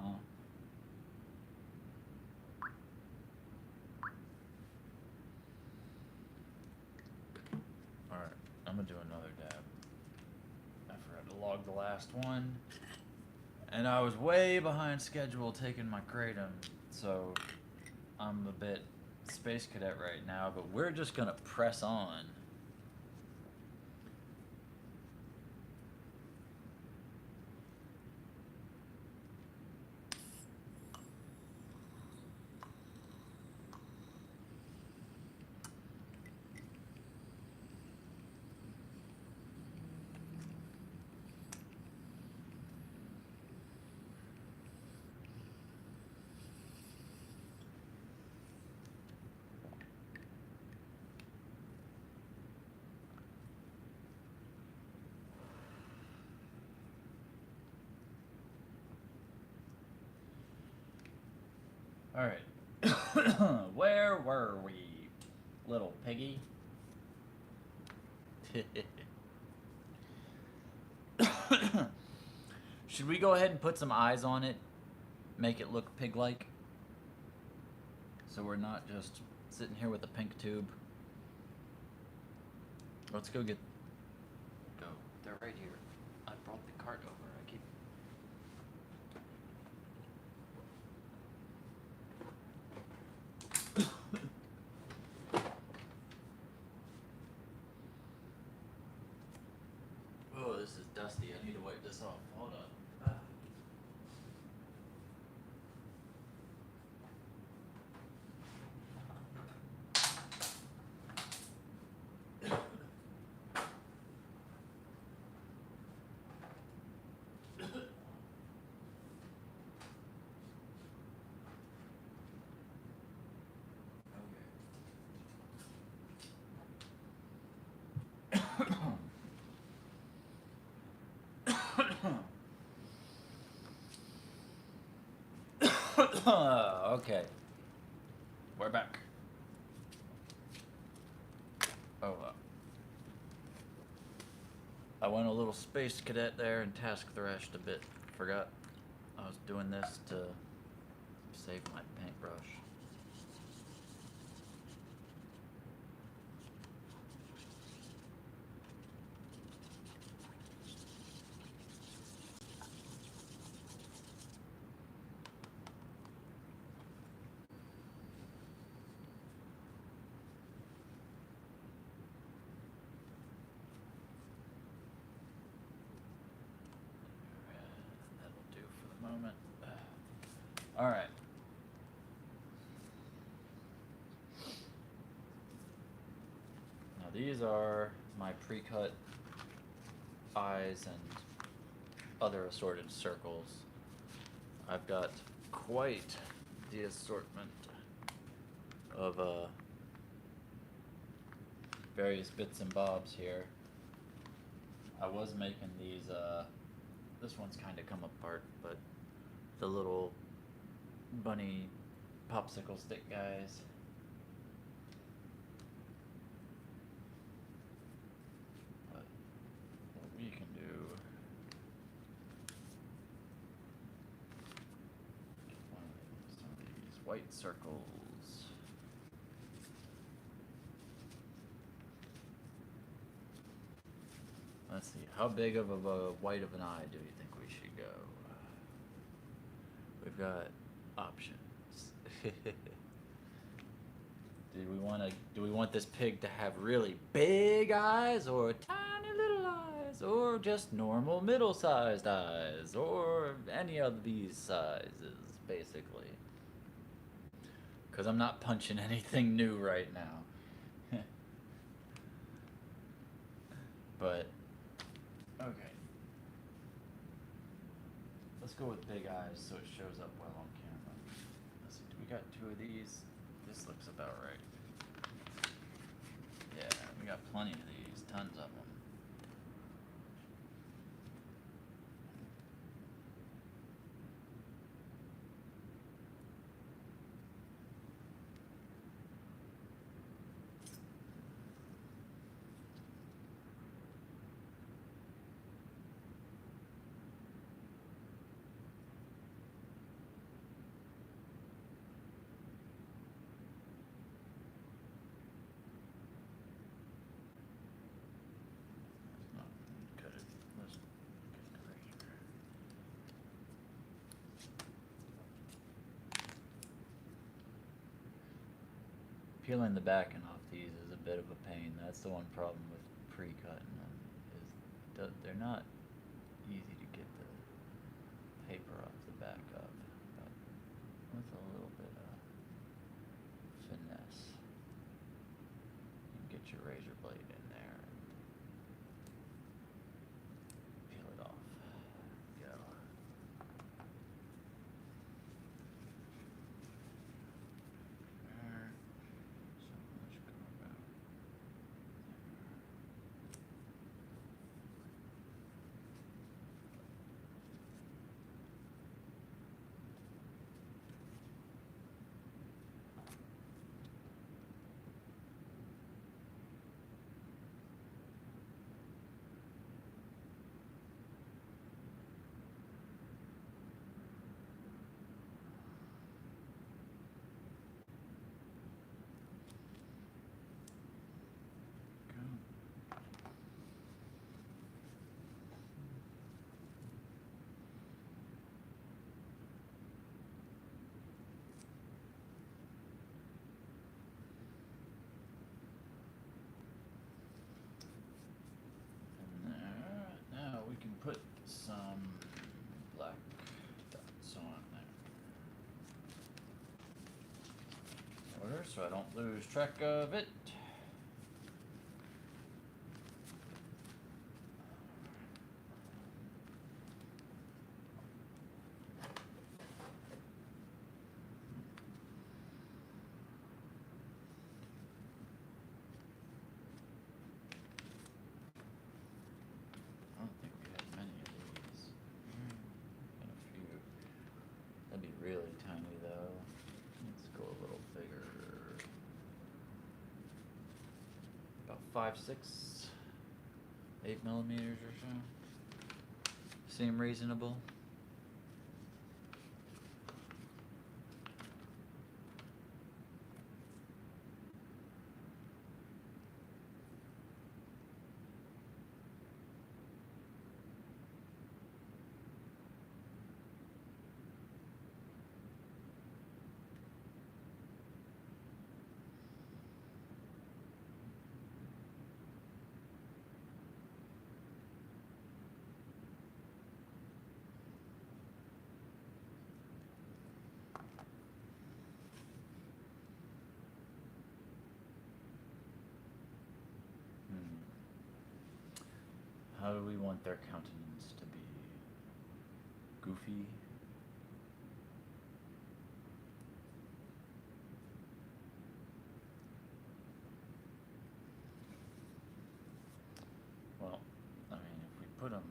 All right, I'm gonna do another dab. I forgot to log the last one, and I was way behind schedule taking my kratom, so I'm a bit space cadet right now. But we're just gonna press on. All right. Where were we, little piggy? Should we go ahead and put some eyes on it? Make it look pig-like? So we're not just sitting here with a pink tube. Let's go get... Go. They're right here. I brought the cart over. I keep... Oh, this is dusty. I need to wipe this off. Hold on. Okay. We're back. Oh, I went a little space cadet there and task thrashed a bit. Forgot I was doing this to save my paintbrush. That'll do for the moment. All right. Now these are my pre-cut eyes and other assorted circles. I've got quite the assortment of various bits and bobs here. I was making these, this one's kind of come apart, but the little bunny popsicle stick guys. But what we can do, some of these white circles. Let's see, how big of a white of an eye do you think we should go? We've got options. Do we want this pig to have really big eyes or tiny little eyes or just normal middle-sized eyes or any of these sizes basically? Cuz I'm not punching anything new right now. But okay. Let's go with big eyes so it shows up well on camera. Let's see, we got 2 of these. This looks about right. Yeah, we got plenty of these, tons of them. Peeling the backing off these is a bit of a pain. That's the one problem with pre-cutting them, is they're not easy to get the paper off the back of, but with a little bit of finesse, you can get your razor blade in there and peel it off. Go. Now we can put some black dots on there. Order so I don't lose track of it. I don't think we have many of these. Got a few. That'd be really tiny though. 5, 6, 8 millimeters or so. Seem reasonable? How do we want their countenance to be? Goofy? Well, I mean, if we put them...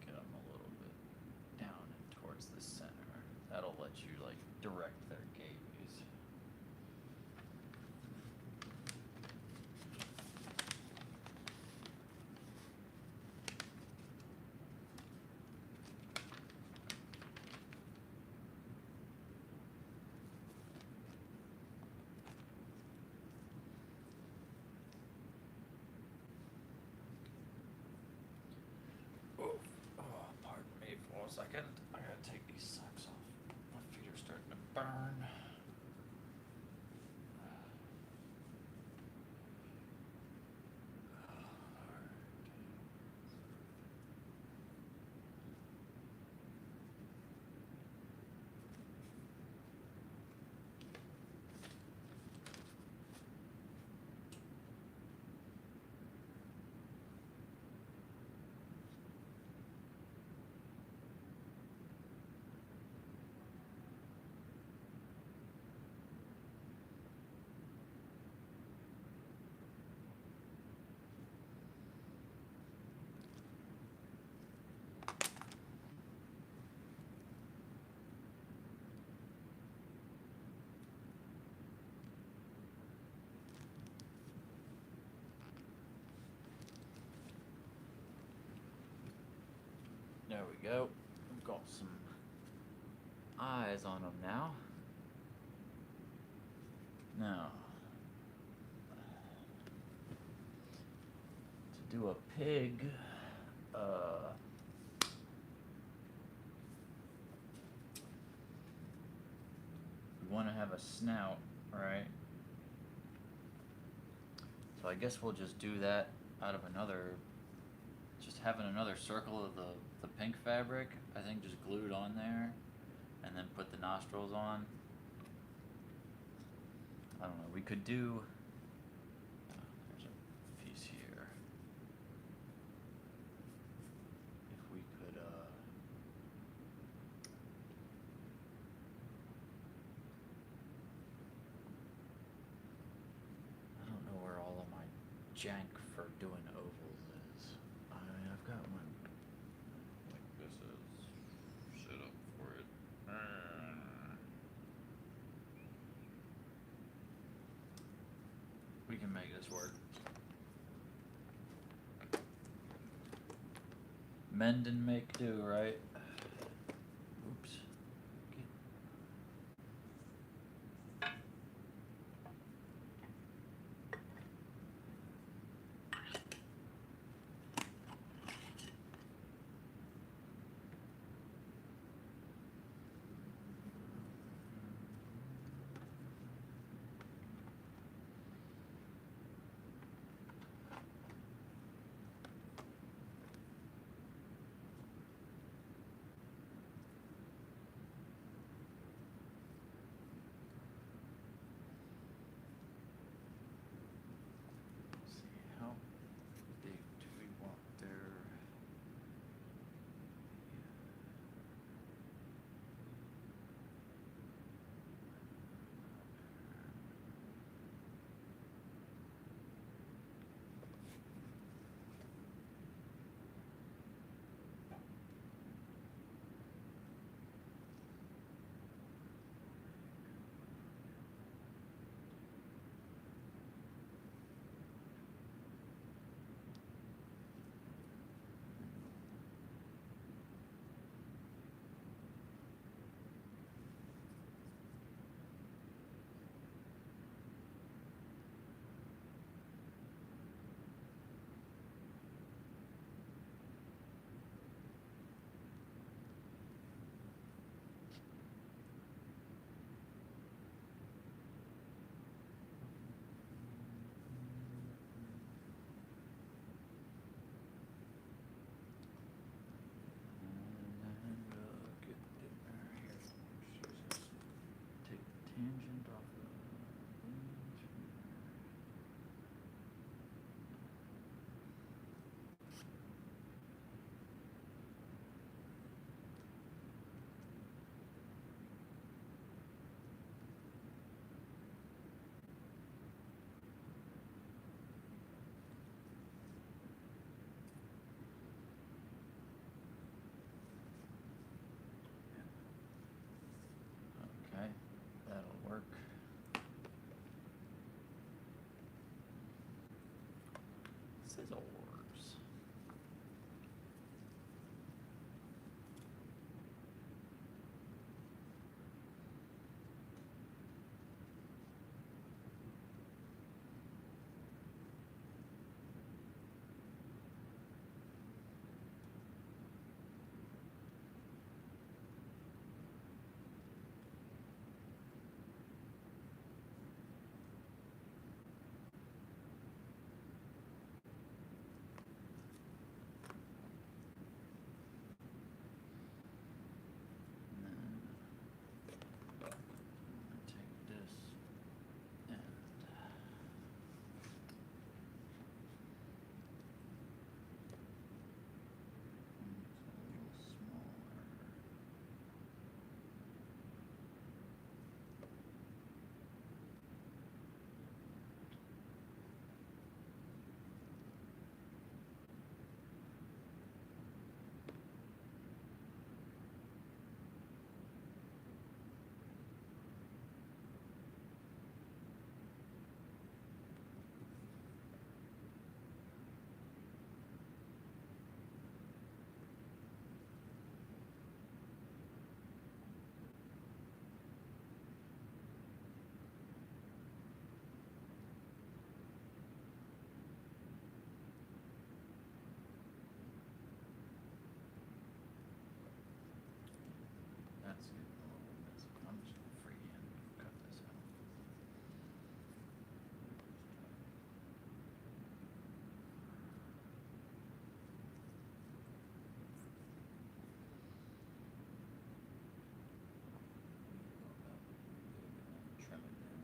Get them a little bit down and towards the center. That'll let you, like, direct their gaze. Pardon me for a second. I gotta take these socks off. My feet are starting to burn. There we go. We've got some eyes on them now. Now, to do a pig, we want to have a snout, right? So I guess we'll just do that out of another, just having another circle of the pink fabric, I think just glued on there, and then put the nostrils on. I don't know, we could do, there's a piece here. If we could, I don't know where all of my jank for doing ovals is. I mean, I've got one like this is set up for it. We can make this work. Mend and make do, right? Oops. Scissors. That's getting a little messy. I'm just gonna freehand cut this out. Trim it down.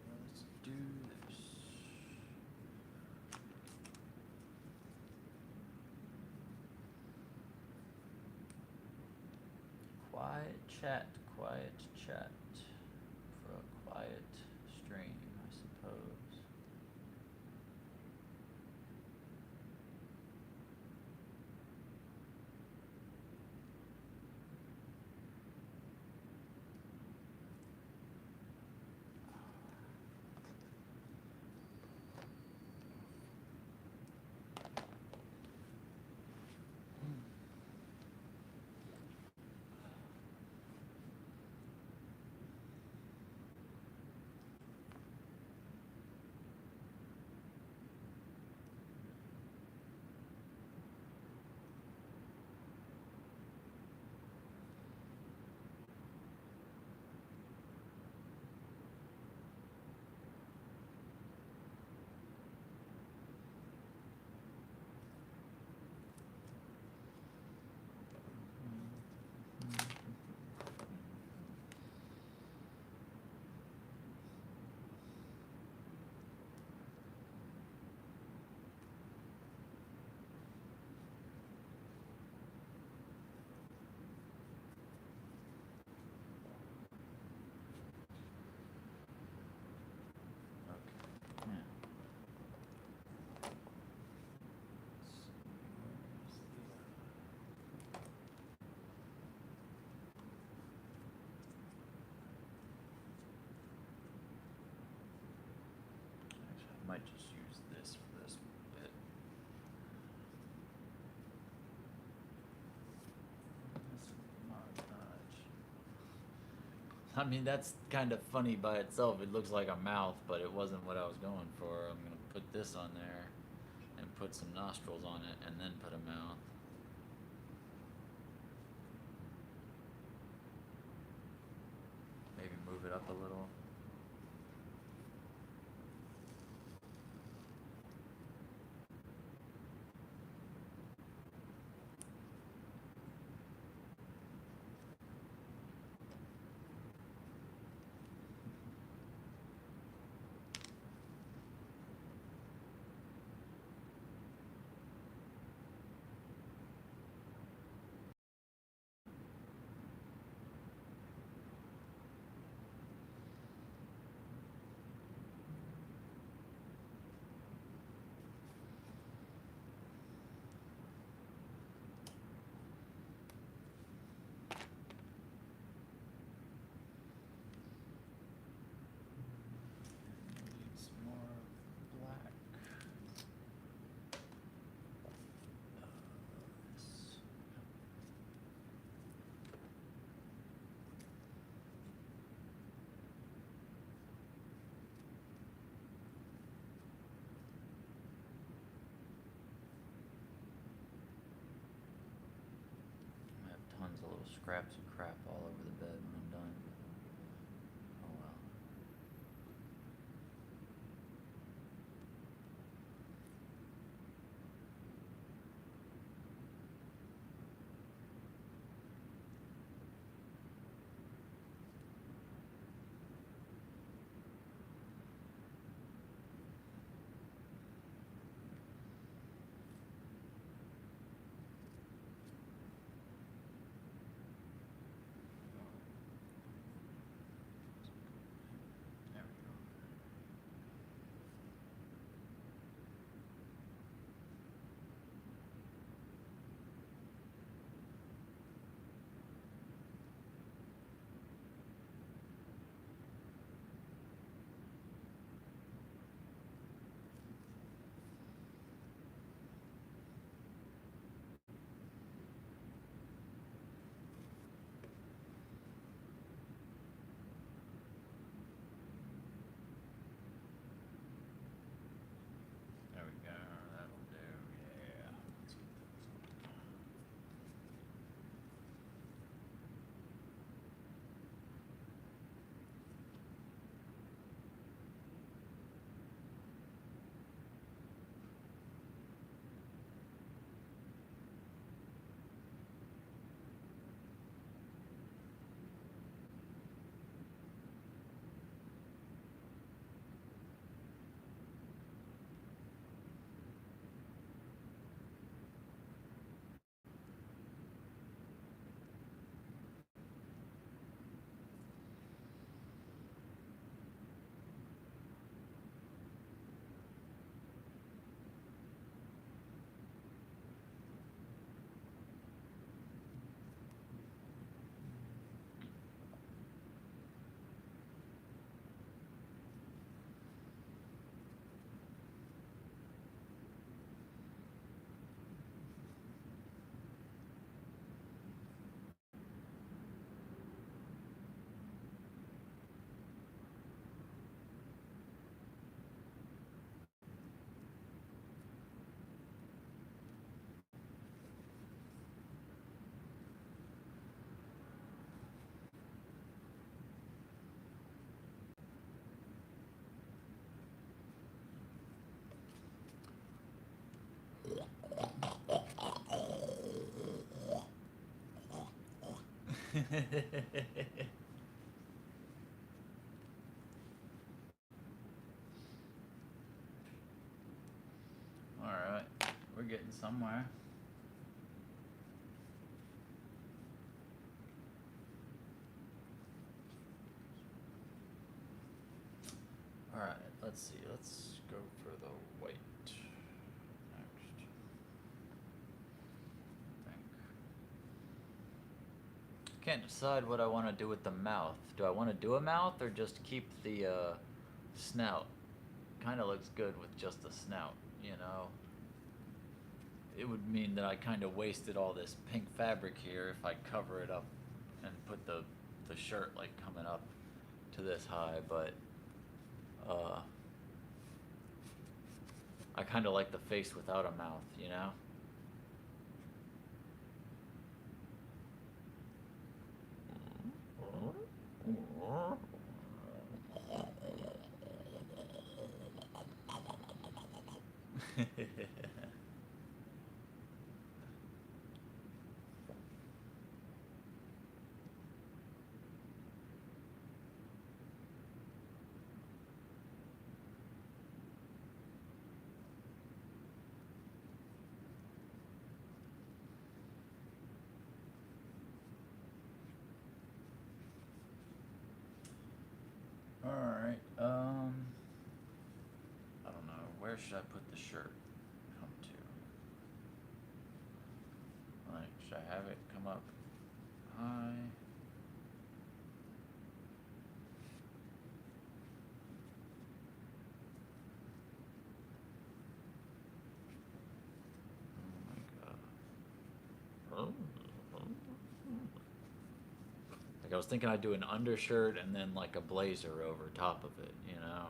Let's do this. Quiet chat for a quiet stream, I suppose. might just use this for this bit. I mean, that's kind of funny by itself. It looks like a mouth, but it wasn't what I was going for. I'm going to put this on there and put some nostrils on it and then put a mouth. Maybe move it up a little. Need some more black. This. I have tons of little scraps of crap all over the bed when I'm done. Oh well. There we go. There we go. That'll do. Yeah. Let's get those on. Alright, we're getting somewhere. Alright, let's see. Let's go for the white next. I think. Can't decide what I want to do with the mouth. Do I want to do a mouth or just keep the snout? kind of looks good with just the snout, you know. It would mean that I kind of wasted all this pink fabric here if I cover it up and put the shirt like coming up to this high, but I kind of like the face without a mouth, you know. Alright, I don't know, where should I put the shirt come to? Like, should I have it come up high? Oh my god. Like, I was thinking I'd do an undershirt and then like a blazer over top of it, you know?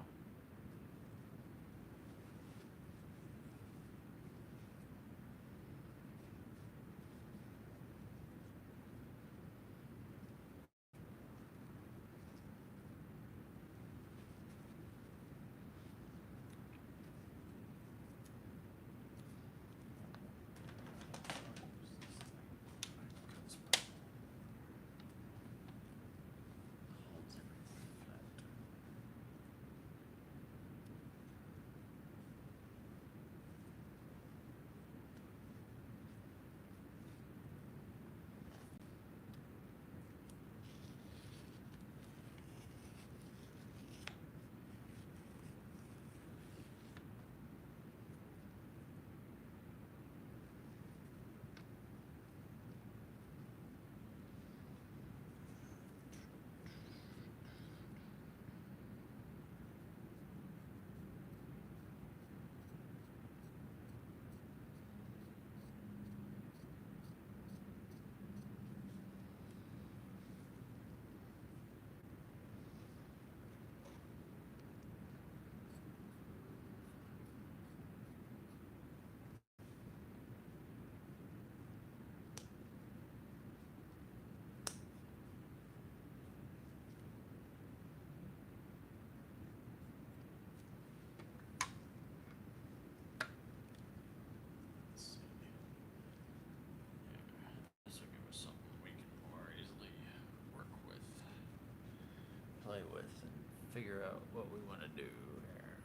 This will give us something we can more easily work with, play with, and figure out what we want to do here.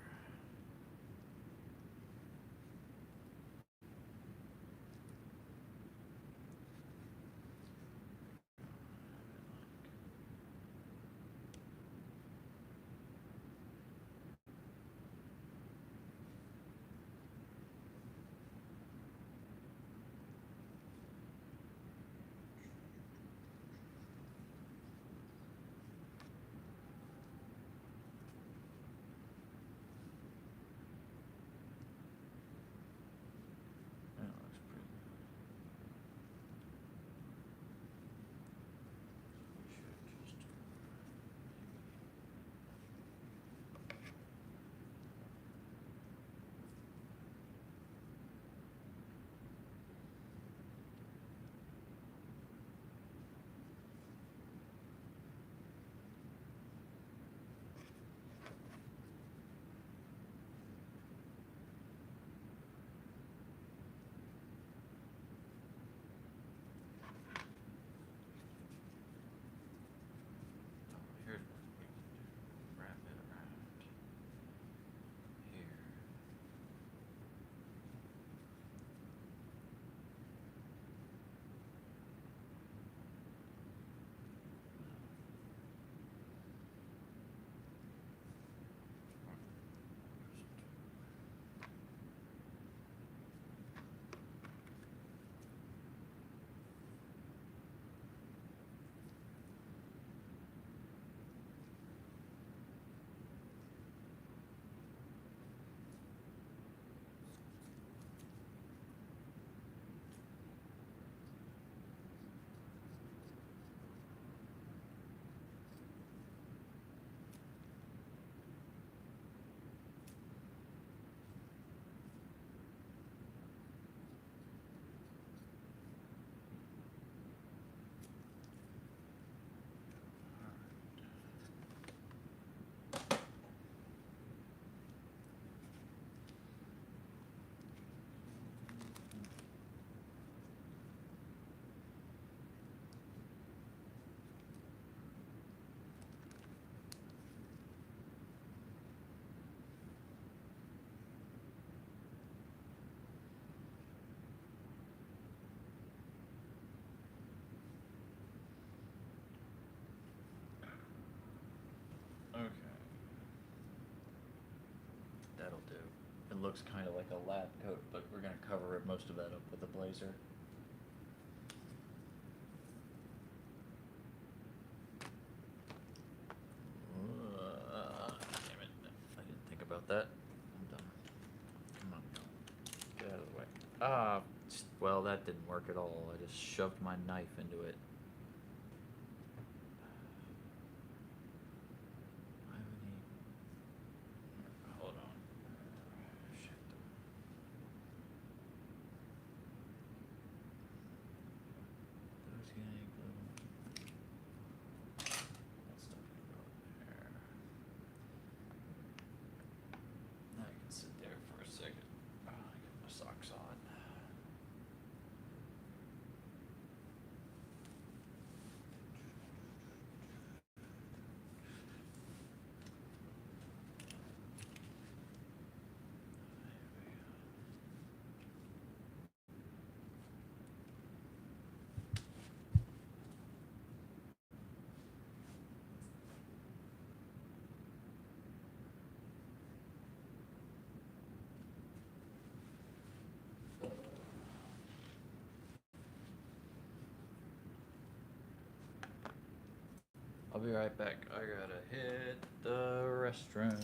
looks kind of like a lab coat, but we're gonna cover most of that up with a blazer. Damn it! I didn't think about that. I'm done. Come on, get out of the way. Well, that didn't work at all. I just shoved my knife into it. Why would he? Hold on. Shit. Those guys glue. That stuff can go there. Now I can sit there for a second. I get my socks on. I'll be right back. I gotta hit the restroom.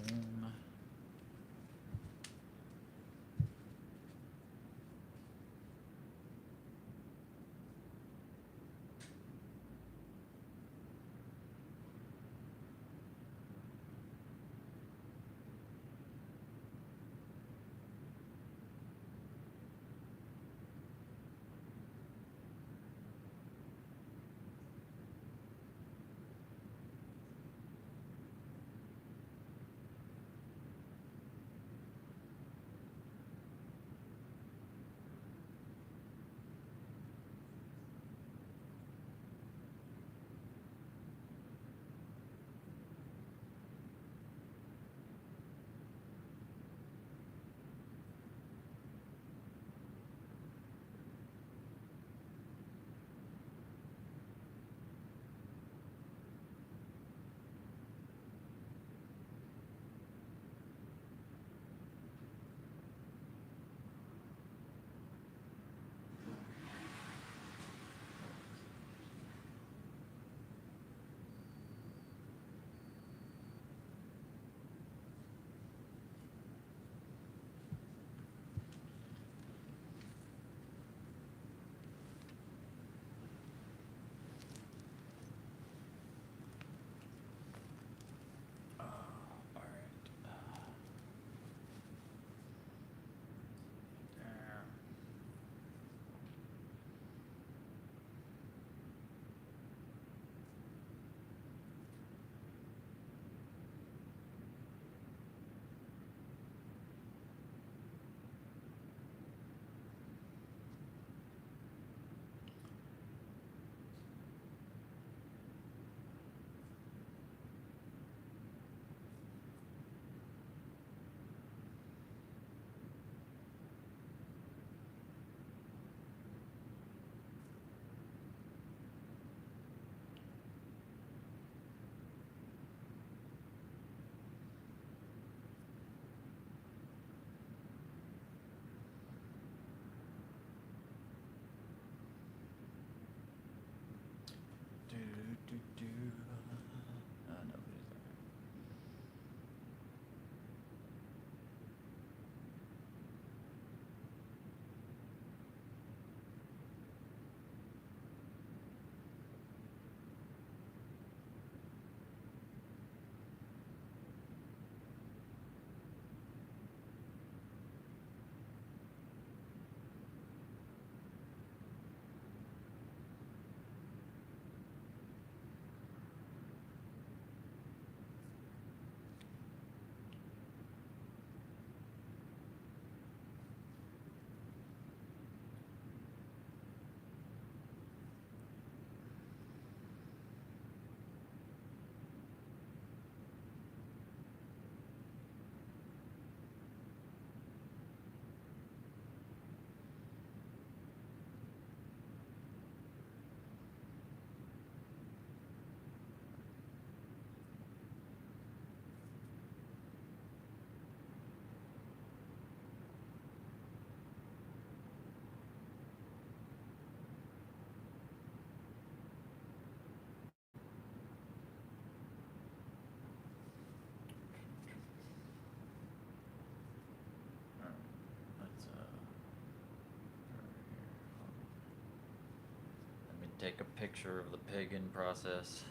take a picture of the pig in process.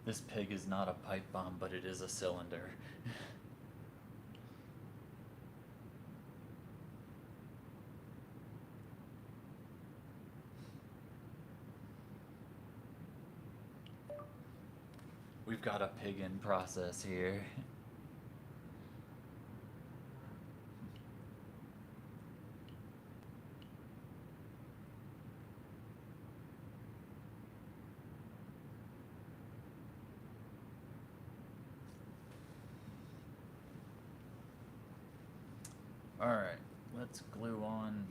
This pig is not a pipe bomb, but it is a cylinder. We've got a pig in process here. Alright, let's glue on.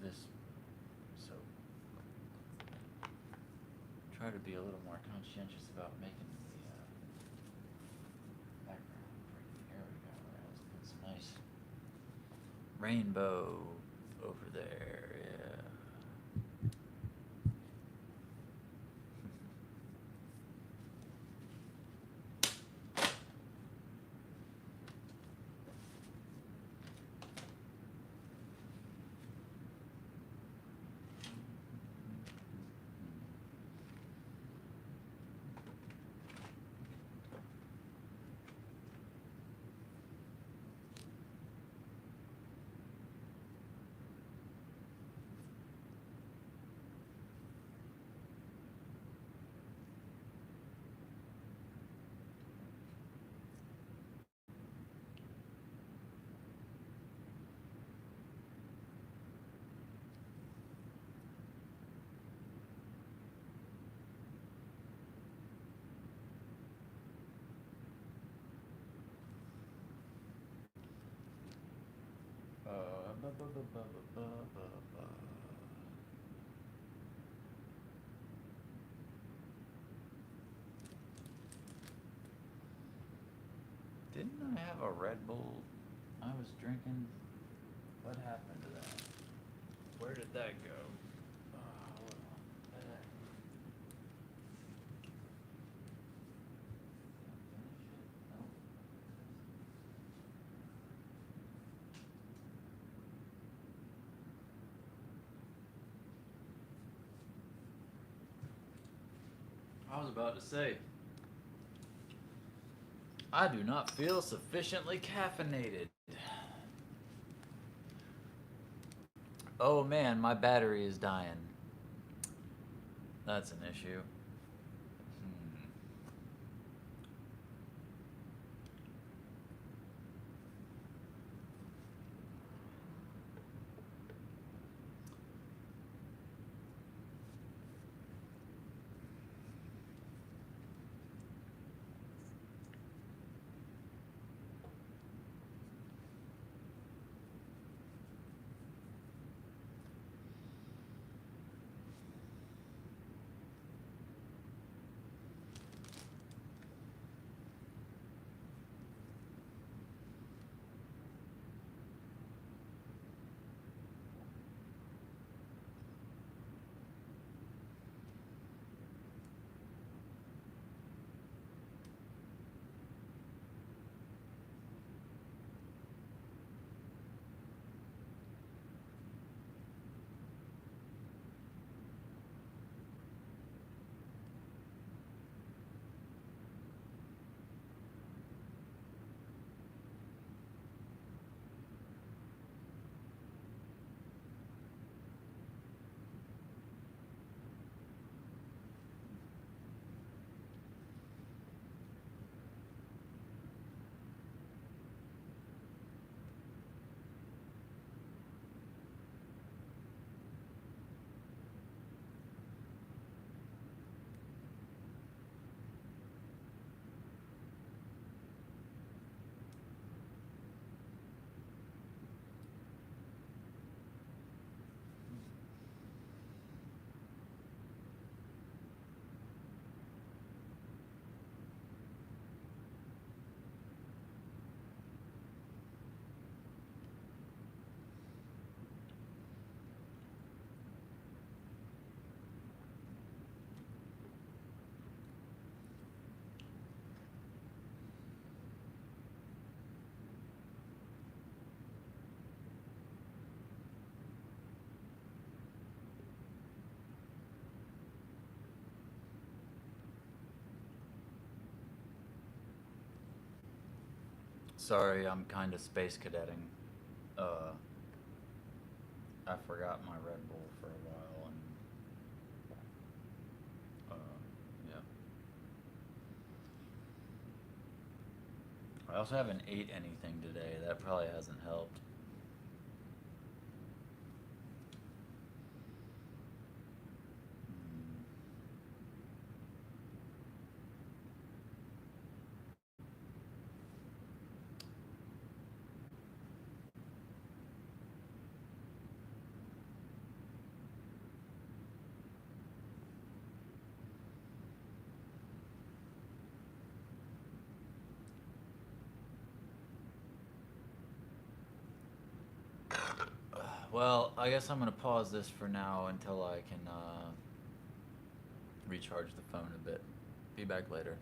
this soap. Try to be a little more conscientious about making the background pretty. There we go. Let's put some nice rainbow over there. Yeah. Ba, ba, ba, ba, ba, ba, ba. Didn't I have a Red Bull I was drinking? What happened to that? Where did that go? Hold on. I was about to say, I do not feel sufficiently caffeinated. Oh man, my battery is dying. That's an issue. Sorry, I'm kind of space cadetting. I forgot my Red Bull for a while, and yeah. I also haven't ate anything today. That probably hasn't helped. Well, I guess I'm gonna pause this for now until I can recharge the phone a bit. Be back later.